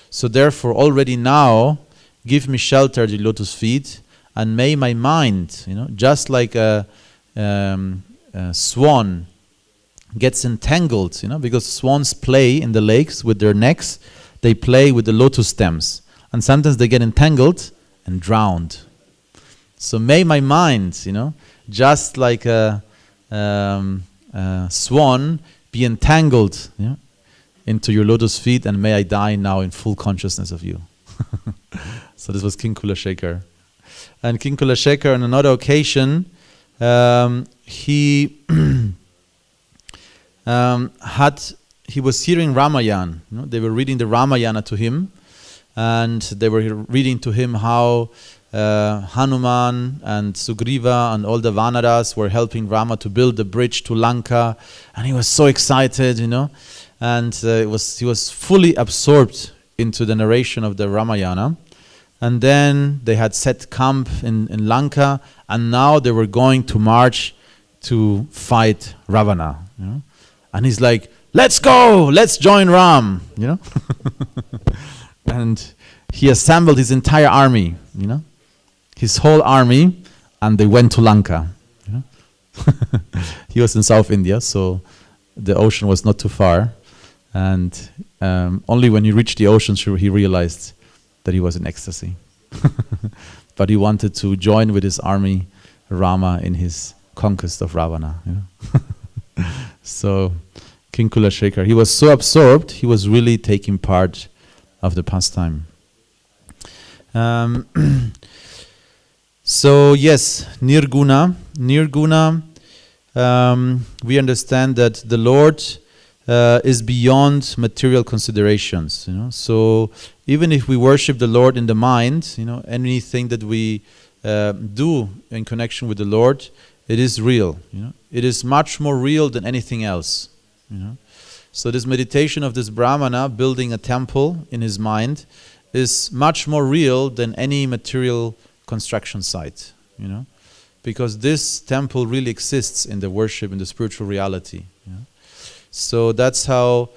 So therefore, already now, give me shelter at your lotus feet, and may my mind, just like a swan gets entangled, because swans play in the lakes with their necks, they play with the lotus stems. And sometimes they get entangled and drowned. So may my mind, just like a swan, be entangled into your lotus feet, and may I die now in full consciousness of you. So this was King Kulashekar. And King Kulashekar, on another occasion, he he was hearing Ramayana. They were reading the Ramayana to him, and they were reading to him how Hanuman and Sugriva and all the Vanaras were helping Rama to build the bridge to Lanka, and he was so excited, and he was fully absorbed into the narration of the Ramayana. And then they had set camp in Lanka, and now they were going to march to fight Ravana. And he's like, let's go, let's join Ram, And he assembled his entire army, his whole army, and they went to Lanka. He was in South India, so the ocean was not too far. And only when he reached the ocean he realized that he was in ecstasy. But he wanted to join with his army, Rama, in his conquest of Ravana. So King Kulashekar, he was so absorbed, he was really taking part of the pastime. So yes, Nirguna. We understand that the Lord is beyond material considerations. So even if we worship the Lord in the mind, anything that we do in connection with the Lord, it is real. It is much more real than anything else. So this meditation of this Brahmana building a temple in his mind is much more real than any material construction site, because this temple really exists in the worship, in the spiritual reality. So that's how,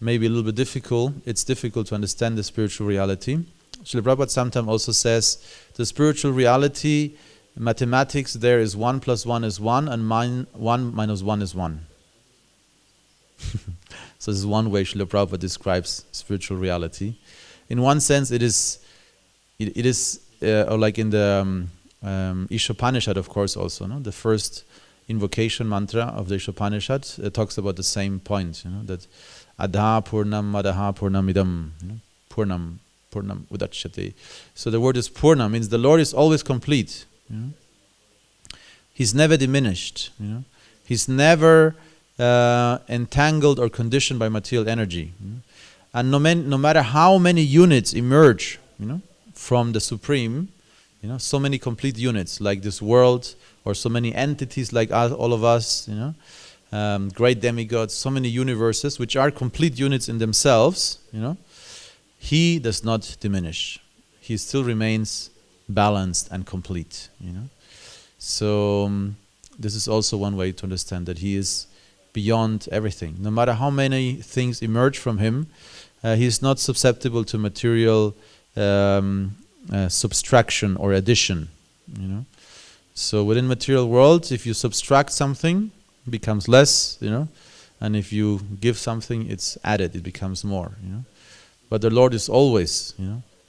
maybe a little bit difficult, it's difficult to understand the spiritual reality. Srila Prabhupada sometimes also says the spiritual reality, mathematics there is 1 + 1 is 1 and 1 - 1 is 1. So this is one way Srila Prabhupada describes spiritual reality. In one sense it is or like in the Ishopanishad, of course, also, the first invocation mantra of the Ishopanishad talks about the same point, that Adha Purnam Madaha Purnamidam, Purnam Udachyate. So the word is Purna, means the Lord is always complete. He's never diminished. He's never entangled or conditioned by material energy. And no matter how many units emerge, from the Supreme, so many complete units like this world, or so many entities like us, all of us, great demigods, so many universes which are complete units in themselves, he does not diminish. He still remains balanced and complete. So this is also one way to understand that he is beyond everything. No matter how many things emerge from him, he is not susceptible to material subtraction or addition. So within material world, if you subtract something, it becomes less, and if you give something, it's added, it becomes more. But the Lord is always,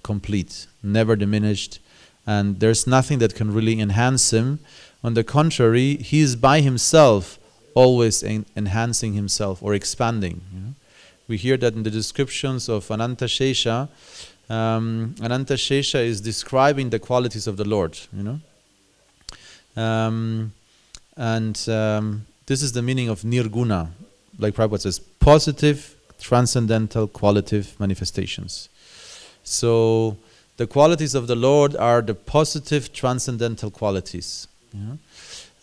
complete, never diminished, and there's nothing that can really enhance him. On the contrary, he is by himself always enhancing himself or expanding. We hear that in the descriptions of Ananta Shesha. Ananta Shesha is describing the qualities of the Lord. This is the meaning of Nirguna, like Prabhupada says, positive, transcendental, qualitative manifestations. So the qualities of the Lord are the positive, transcendental qualities.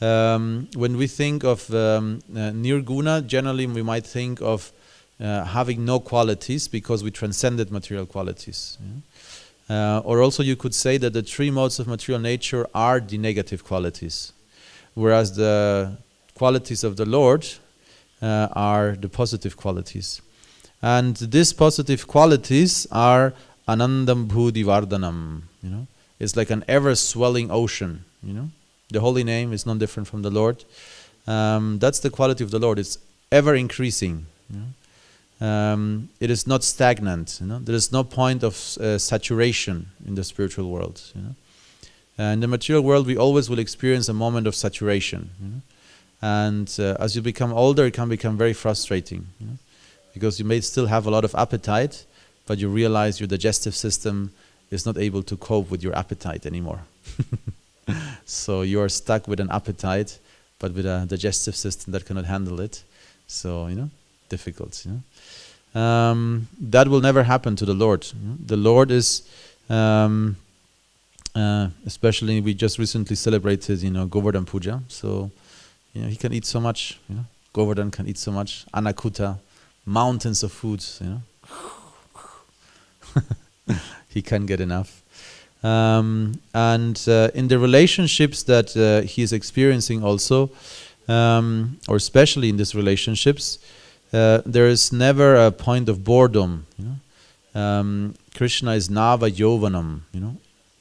When we think of Nirguna, generally we might think of having no qualities because we transcended material qualities. Or also you could say that the three modes of material nature are the negative qualities, whereas the qualities of the Lord are the positive qualities. And these positive qualities are Anandam Bhudi Vardhanam. It's like an ever-swelling ocean. The holy name is not different from the Lord. That's the quality of the Lord. It's ever increasing. It is not stagnant. There is no point of saturation in the spiritual world. In the material world, we always will experience a moment of saturation. And as you become older, it can become very frustrating. Because you may still have a lot of appetite, but you realize your digestive system is not able to cope with your appetite anymore. So you are stuck with an appetite, but with a digestive system that cannot handle it. So, difficult. That will never happen to the Lord. The Lord is, especially we just recently celebrated, Govardhan Puja. So, he can eat so much. Govardhan can eat so much. Anakuta, mountains of foods. He can't get enough. And in the relationships that he is experiencing also, or especially in these relationships, there is never a point of boredom. Krishna is Nava Yovanam,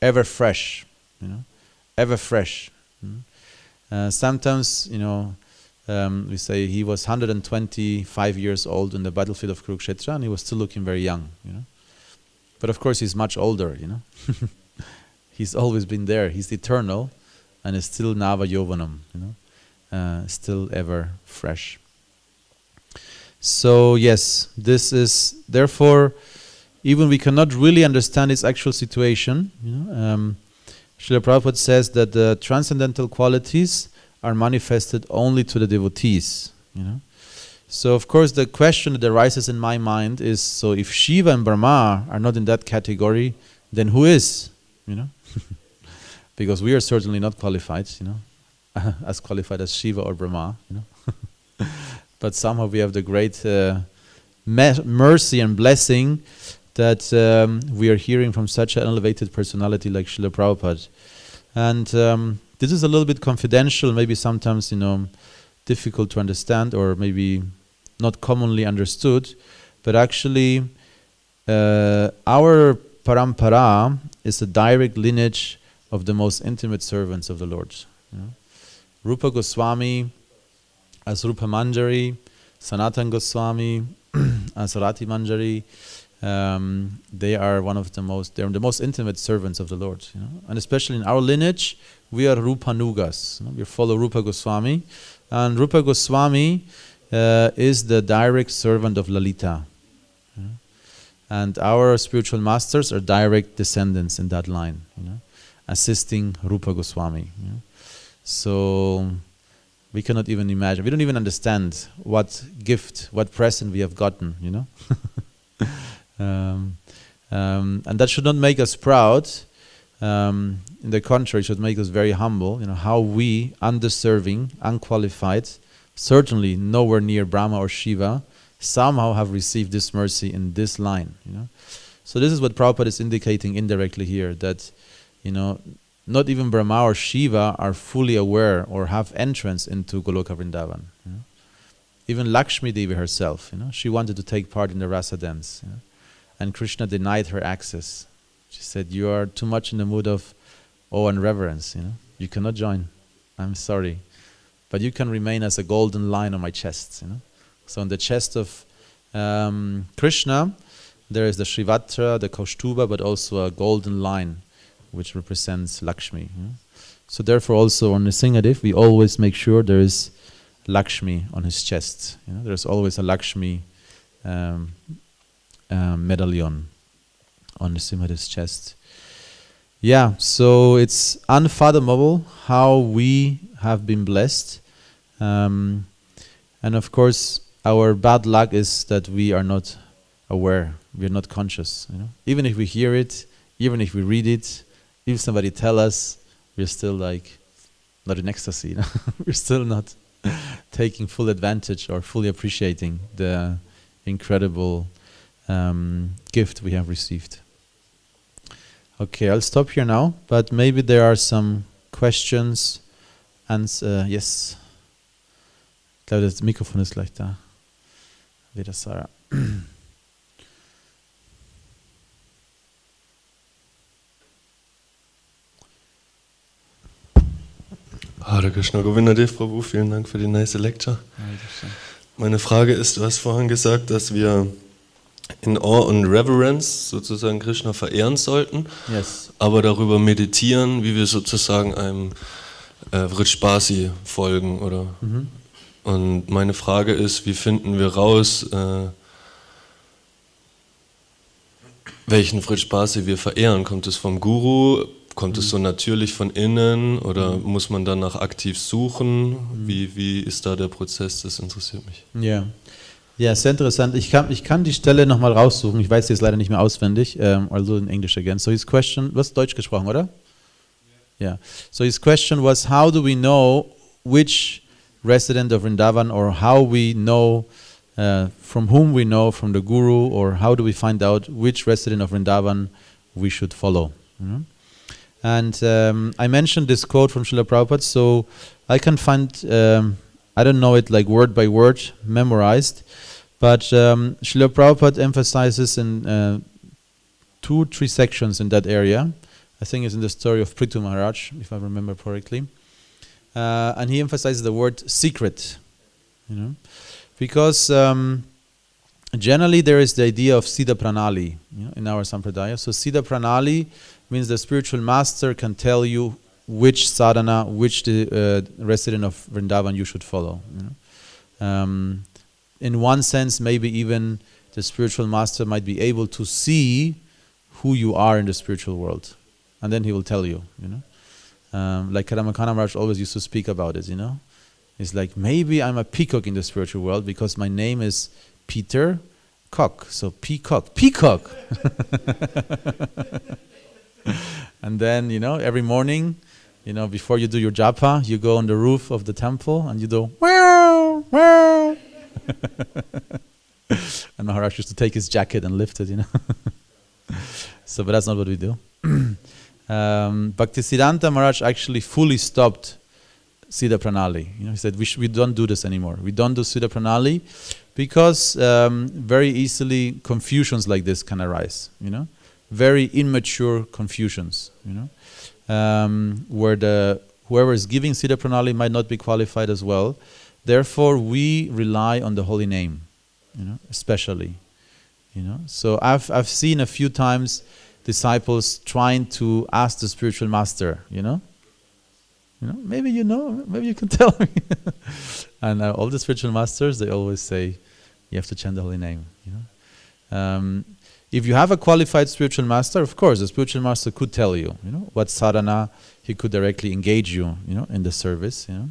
ever fresh, ever fresh. Sometimes, we say he was 125 years old in the battlefield of Kurukshetra, and he was still looking very young, you know. But of course, he's much older, you know. He's always been there. He's eternal, and is still Nava Yovanam, you know, still ever fresh. So yes, this is therefore, even we cannot really understand its actual situation. You know, Srila Prabhupada says that the transcendental qualities are manifested only to the devotees. You know, so of course the question that arises in my mind is: so if Shiva and Brahma are not in that category, then who is? You know, because we are certainly not qualified. You know, as qualified as Shiva or Brahma. You know. But somehow we have the great mercy and blessing that we are hearing from such an elevated personality like Srila Prabhupada. And this is a little bit confidential, maybe sometimes, you know, difficult to understand or maybe not commonly understood. But actually, our parampara is a direct lineage of the most intimate servants of the Lord. You know? Rupa Goswami as Rupa Manjari, Sanatan Goswami as Rati Manjari, they are one of the most, they're the most intimate servants of the Lord. You know? And especially in our lineage, we are Rupanugas. You know? We follow Rupa Goswami. And Rupa Goswami is the direct servant of Lalita. You know? And our spiritual masters are direct descendants in that line, you know? Assisting Rupa Goswami. You know? So we cannot even imagine. We don't even understand what gift, what present we have gotten, you know. And that should not make us proud. In the contrary, it should make us very humble. You know how we, undeserving, unqualified, certainly nowhere near Brahma or Shiva, somehow have received this mercy in this line. You know. So this is what Prabhupada is indicating indirectly here, that, you know, not even Brahma or Shiva are fully aware or have entrance into Goloka Vrindavan. You know? Even Lakshmi Devi herself, you know, she wanted to take part in the rasa dance, you know? And Krishna denied her access. She said, "You are too much in the mood of awe and reverence. You know, you cannot join. I'm sorry, but you can remain as a golden line on my chest." You know, so on the chest of Krishna, there is the Shrivatra, the Kaustuba, but also a golden line, which represents Lakshmi. You know? So therefore also on the Singadiv, we always make sure there is Lakshmi on his chest. You know? There's always a Lakshmi medallion on the Simhadiv's chest. Yeah, so it's unfathomable how we have been blessed. And of course, our bad luck is that we are not aware, we are not conscious. You know? Even if we hear it, even if we read it, if somebody tell us, we're still like not in ecstasy. You know? We're still not taking full advantage or fully appreciating the incredible gift we have received. Okay, I'll stop here now, but maybe there are some questions. And yes, ich glaube, das Mikrofon ist gleich da. Wieder Sarah. Hare Krishna, Govinda, Prabhu, vielen Dank für die nice Lecture. Meine Frage ist, du hast vorhin gesagt, dass wir in Awe und Reverence sozusagen Krishna verehren sollten, yes, aber darüber meditieren, wie wir sozusagen einem Vrishbasi folgen, oder? Mhm. Und meine Frage ist, wie finden wir raus, welchen Vrishbasi wir verehren? Kommt es vom Guru? Kommt es so natürlich von innen oder muss man danach aktiv suchen? Wie ist da der Prozess? Das interessiert mich. Ja, ja, sehr interessant. Ich kann die Stelle nochmal raussuchen. Ich weiß sie jetzt leider nicht mehr auswendig. Also in English again. So his question, du hast Deutsch gesprochen, oder? Yeah. So his question was, how do we know which resident of Vrindavan, or how we know from whom we know, from the Guru, or how do we find out which resident of Vrindavan we should follow? You know? And I mentioned this quote from Srila Prabhupada, so I can find, I don't know it like word by word, memorized, but Srila Prabhupada emphasizes in 2-3 sections in that area. I think it's in the story of Prithu Maharaj, if I remember correctly. And he emphasizes the word secret. You know, because generally there is the idea of Siddha Pranali, you know, in our Sampradaya. So Siddha Pranali means the spiritual master can tell you which sadhana, which resident of Vrindavan you should follow. You know? In one sense, maybe even the spiritual master might be able to see who you are in the spiritual world, and then he will tell you. You know, like Kadambakana Maharaj always used to speak about it. You know, it's like maybe I'm a peacock in the spiritual world because my name is Peter Cock. So peacock. And then, you know, every morning, you know, before you do your japa, you go on the roof of the temple and you do wow, wow. And Maharaj used to take his jacket and lift it, you know. So, but that's not what we do. Bhaktisiddhanta Maharaj actually fully stopped Siddha Pranali. You know, he said we don't do this anymore. We don't do Siddha Pranali because very easily confusions like this can arise. You know, very immature confusions. You know, where whoever is giving Siddha Pranali might not be qualified as well. Therefore, we rely on the holy name. You know, especially. You know, so I've seen a few times disciples trying to ask the spiritual master. You know, maybe you can tell me. And all the spiritual masters, they always say, you have to chant the holy name. You know, if you have a qualified spiritual master, of course, the spiritual master could tell you, you know, what sadhana he could directly engage you, you know, in the service. You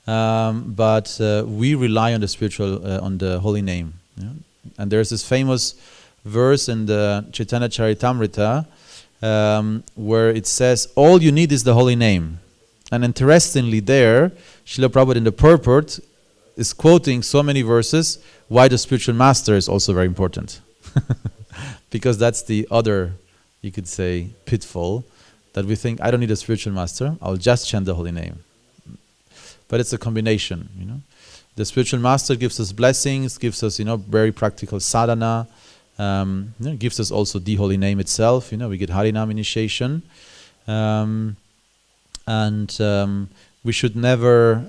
know, but we rely on the spiritual, on the holy name. You know? And there's this famous verse in the Chaitanya Charitamrita where it says, all you need is the holy name. And interestingly there, Srila Prabhupada in the purport is quoting so many verses why the spiritual master is also very important. Because that's the other, you could say, pitfall, that we think, I don't need a spiritual master, I'll just chant the holy name. But it's a combination, you know. The spiritual master gives us blessings, gives us, you know, very practical sadhana, you know, gives us also the holy name itself. You know, we get Harinam initiation, and we should never,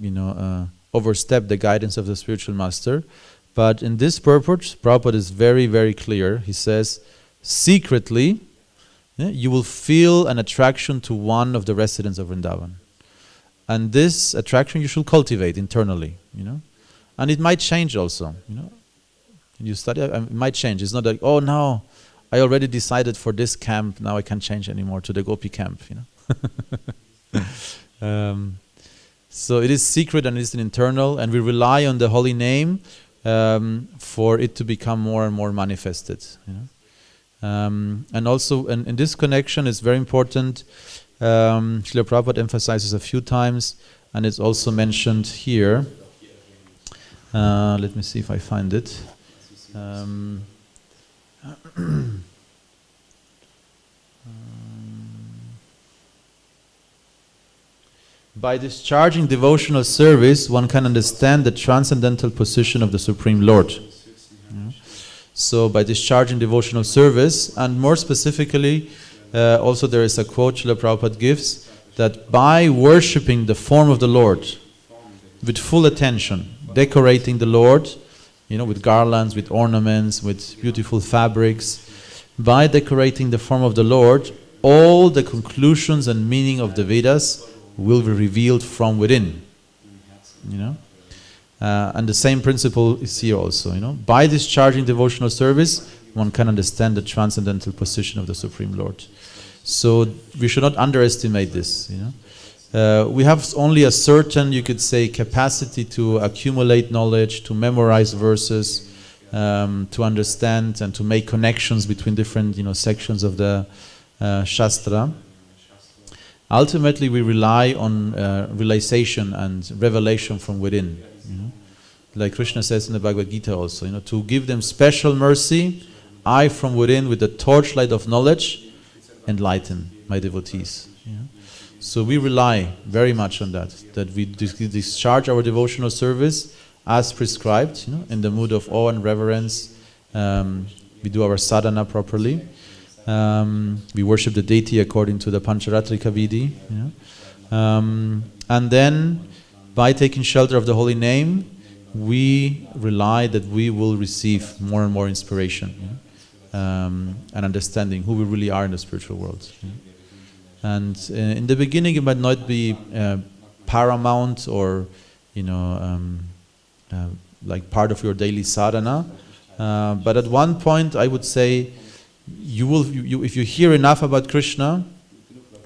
you know, overstep the guidance of the spiritual master. But in this purport, Prabhupada is very, very clear. He says, secretly, you will feel an attraction to one of the residents of Vrindavan. And this attraction you should cultivate internally, you know. And it might change also, you know. You study, it might change. It's not like, oh no, I already decided for this camp, now I can't change anymore to the Gopi camp, you know. So it is secret and it is internal, and we rely on the holy name for it to become more and more manifested, you know. And also, in this connection, it's very important. Srila Prabhupada emphasizes a few times, and it's also mentioned here. Let me see if I find it. By discharging devotional service, one can understand the transcendental position of the Supreme Lord. Yeah. So by discharging devotional service, and more specifically, also there is a quote Srila Prabhupada gives, that by worshipping the form of the Lord with full attention, decorating the Lord, you know, with garlands, with ornaments, with beautiful fabrics, by decorating the form of the Lord, all the conclusions and meaning of the Vedas will be revealed from within. You know, and the same principle is here also. You know, by discharging devotional service, one can understand the transcendental position of the Supreme Lord. So we should not underestimate this. You know, we have only a certain, you could say, capacity to accumulate knowledge, to memorize verses, to understand and to make connections between different, you know, sections of the Shastra. Ultimately, we rely on realization and revelation from within. You know? Like Krishna says in the Bhagavad Gita also, you know, to give them special mercy, I from within with the torchlight of knowledge enlighten my devotees. You know? So we rely very much on that we discharge our devotional service as prescribed, you know, in the mood of awe and reverence. We do our sadhana properly. We worship the deity according to the Pancharatrika Vidhi. You know? And then by taking shelter of the holy name, we rely that we will receive more and more inspiration, and understanding who we really are in the spiritual world. And in the beginning, it might not be paramount or like part of your daily sadhana, but at one point, I would say, if you hear enough about Krishna,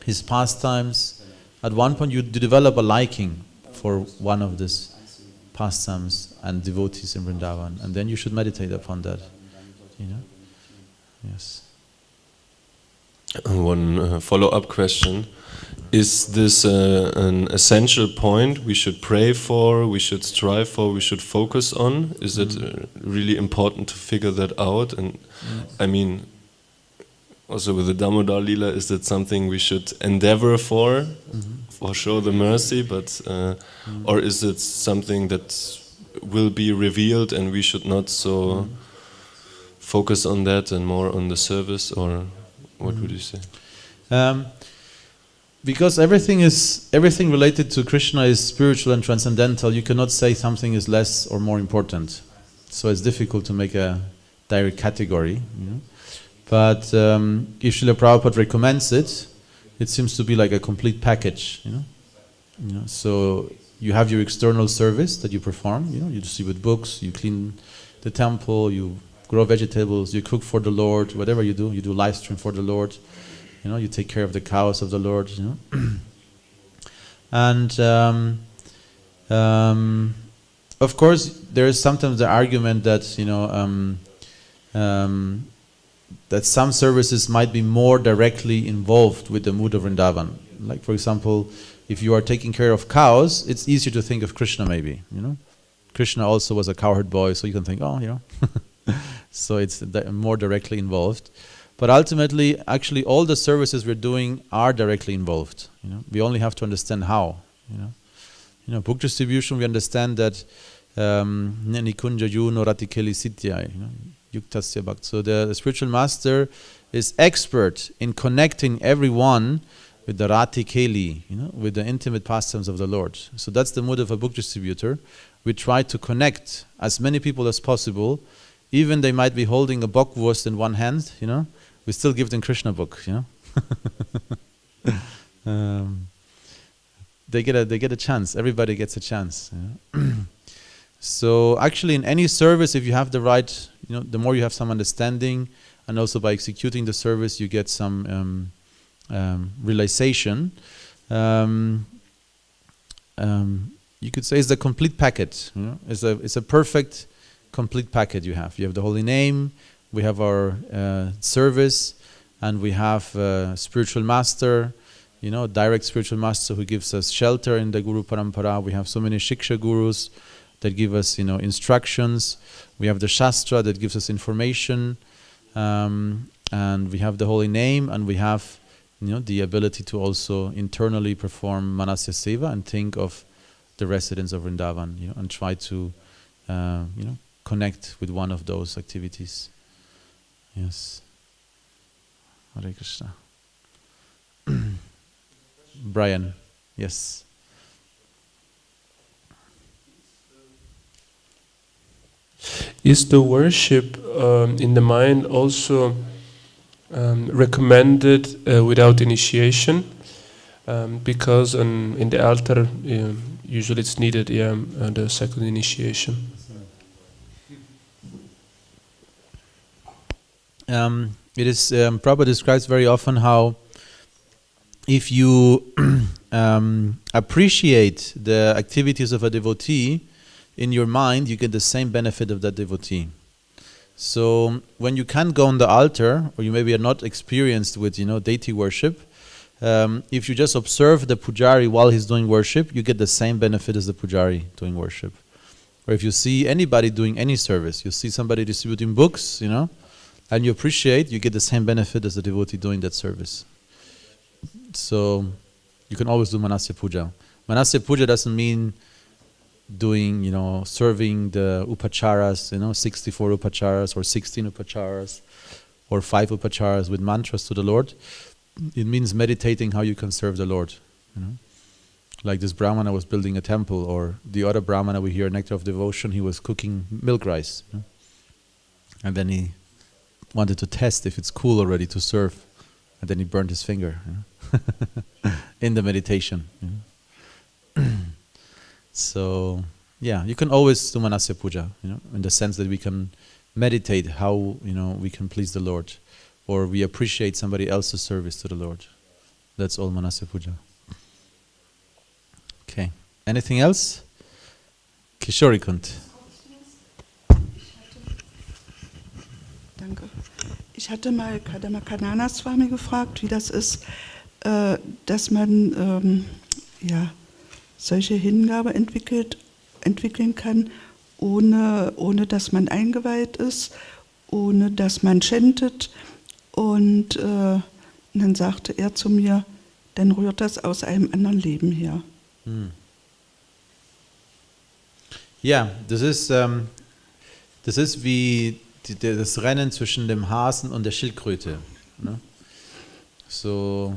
his pastimes, at one point you develop a liking for one of these pastimes and devotees in Vrindavan, and then you should meditate upon that. Yes. One follow-up question. Is this an essential point we should pray for, we should strive for, we should focus on? Is it really important to figure that out? And I mean, also with the Damodar Lila, is that something we should endeavor for show the mercy, but or is it something that will be revealed and we should not so focus on that and more on the service, or what would you say? Because everything related to Krishna is spiritual and transcendental, you cannot say something is less or more important. So it's difficult to make a direct category. But if Srila Prabhupada recommends it, it seems to be like a complete package. So you have your external service that you perform. You distribute books, you clean the temple, you grow vegetables, you cook for the Lord, whatever you do live stream for the Lord. You take care of the cows of the Lord. And of course, there is sometimes the argument that that some services might be more directly involved with the mood of Vrindavan. Like, for example, if you are taking care of cows, it's easier to think of Krishna maybe. Krishna also was a cowherd boy, so you can think, so it's more directly involved. But ultimately, actually, all the services we're doing are directly involved. We only have to understand how. Book distribution, we understand that Nikunja Yuno Ratikeli Sityai, Yuktasya Bhakt. So the spiritual master is expert in connecting everyone with the Ratikeli, with the intimate pastimes of the Lord. So that's the mood of a book distributor. We try to connect as many people as possible. Even they might be holding a bockwurst in one hand, we still give them Krishna book, They get a chance. Everybody gets a chance. So actually, in any service, if you have the right, the more you have some understanding, and also by executing the service, you get some realization. You could say it's the complete packet. It's a perfect, complete packet you have. You have the holy name. We have our service, and we have a spiritual master, direct spiritual master who gives us shelter in the Guru Parampara. We have so many Shiksha Gurus that give us, instructions. We have the Shastra that gives us information, and we have the holy name, and we have, the ability to also internally perform Manasya Seva and think of the residents of Vrindavan, and try to, connect with one of those activities. Yes. Hare Krishna. Brian, yes. Is the worship in the mind also recommended without initiation? Because in the altar, usually it's needed, the second initiation. It is Prabhupada describes very often how if you appreciate the activities of a devotee in your mind, you get the same benefit of that devotee. So when you can't go on the altar, or you maybe are not experienced with deity worship, if you just observe the pujari while he's doing worship, you get the same benefit as the pujari doing worship. Or if you see anybody doing any service, you see somebody distributing books, and you appreciate, you get the same benefit as the devotee doing that service. So you can always do Manasya Puja. Manasya Puja doesn't mean doing, serving the upacharas, 64 upacharas or 16 upacharas or 5 upacharas with mantras to the Lord. It means meditating how you can serve the Lord. Like this Brahmana was building a temple, or the other Brahmana we hear, Nectar of Devotion, he was cooking milk rice. You know? And then he wanted to test if it's cool already to serve. And then he burned his finger, you know? In the meditation. You know? So, yeah, you can always do Manasya Puja, you know, in the sense that we can meditate how, you know, we can please the Lord, or we appreciate somebody else's service to the Lord. That's all Manasya Puja. Okay. Anything else? Kishori Kunt. Danke. Ich hatte mal Kadamakanana Swami gefragt, wie das ist, dass man solche Hingabe entwickeln kann, ohne dass man eingeweiht ist, ohne dass man chantet. Und dann sagte er zu mir, dann rührt das aus einem anderen Leben her. Ja, das ist wie das Rennen zwischen dem Hasen und der Schildkröte. Ne? So,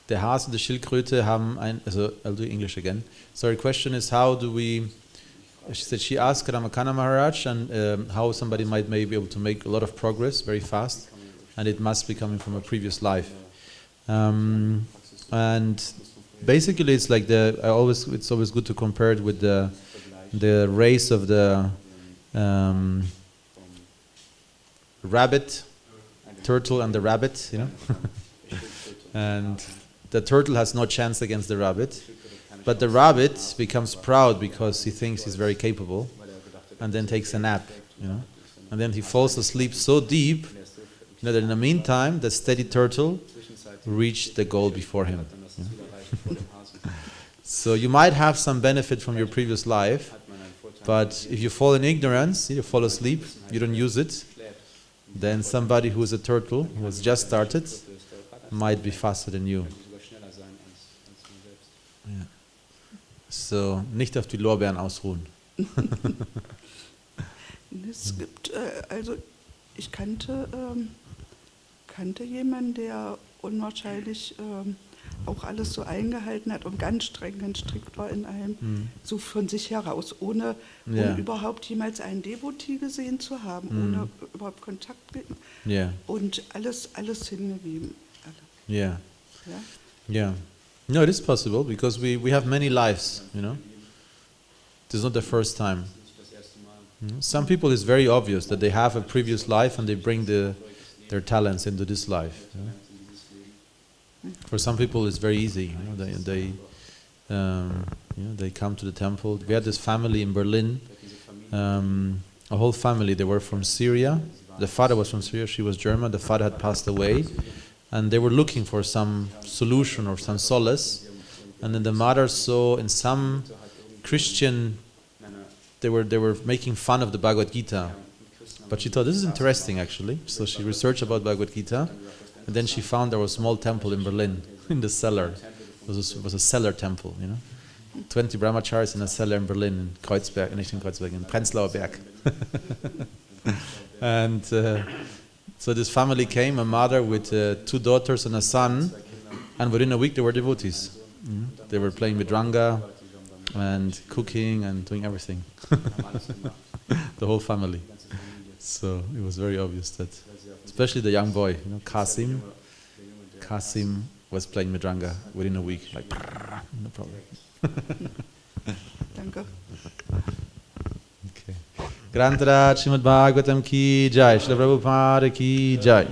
der Hase und die Schildkröte haben I'll do English again. So the question is, how do we, she asked Ramakana Maharaj, and how somebody might maybe be able to make a lot of progress very fast, and it must be coming from a previous life. And basically it's like it's always good to compare it with the race of the rabbit, turtle and the rabbit, you know. And the turtle has no chance against the rabbit, but the rabbit becomes proud because he thinks he's very capable, and then takes a nap, you know. And then he falls asleep so deep that in the meantime the steady turtle reached the goal before him. You know? So you might have some benefit from your previous life, but if you fall in ignorance, you fall asleep, you don't use it, then somebody who is a turtle, who has just started, might be faster than you. Yeah. So, nicht auf die Lorbeeren ausruhen. Es gibt, ich kannte jemanden, der unwahrscheinlich auch alles so eingehalten hat und ganz strikt war in allem, so von sich heraus, ohne überhaupt jemals einen Devotee gesehen zu haben, ohne überhaupt Kontakt und alles hingegeben. Yeah. No, it is possible, because we have many lives, you know. This is not the first time. Some people, it's very obvious that they have a previous life and they bring their talents into this life. You know? For some people, it's very easy. You know, they come to the temple. We had this family in Berlin, a whole family. They were from Syria. The father was from Syria. She was German. The father had passed away, and they were looking for some solution or some solace. And then the mother saw in some Christian, they were making fun of the Bhagavad Gita, but she thought this is interesting actually. So she researched about Bhagavad Gita. And then she found there was a small temple in Berlin, in the cellar. It was a cellar temple, you know. 20 brahmacharis in a cellar in Berlin, in Kreuzberg, in Prenzlauer Berg. And so this family came, a mother with 2 daughters and a son, and within a week they were devotees. They were playing Midranga and cooking and doing everything. The whole family. So it was very obvious that, especially the young boy, you know, Kasim was playing Midranga within a week, like, no problem. Danke. Okay. Grantara Śrīmad-Bhāgavatam ki jai, Śrīla Prabhupada ki jai.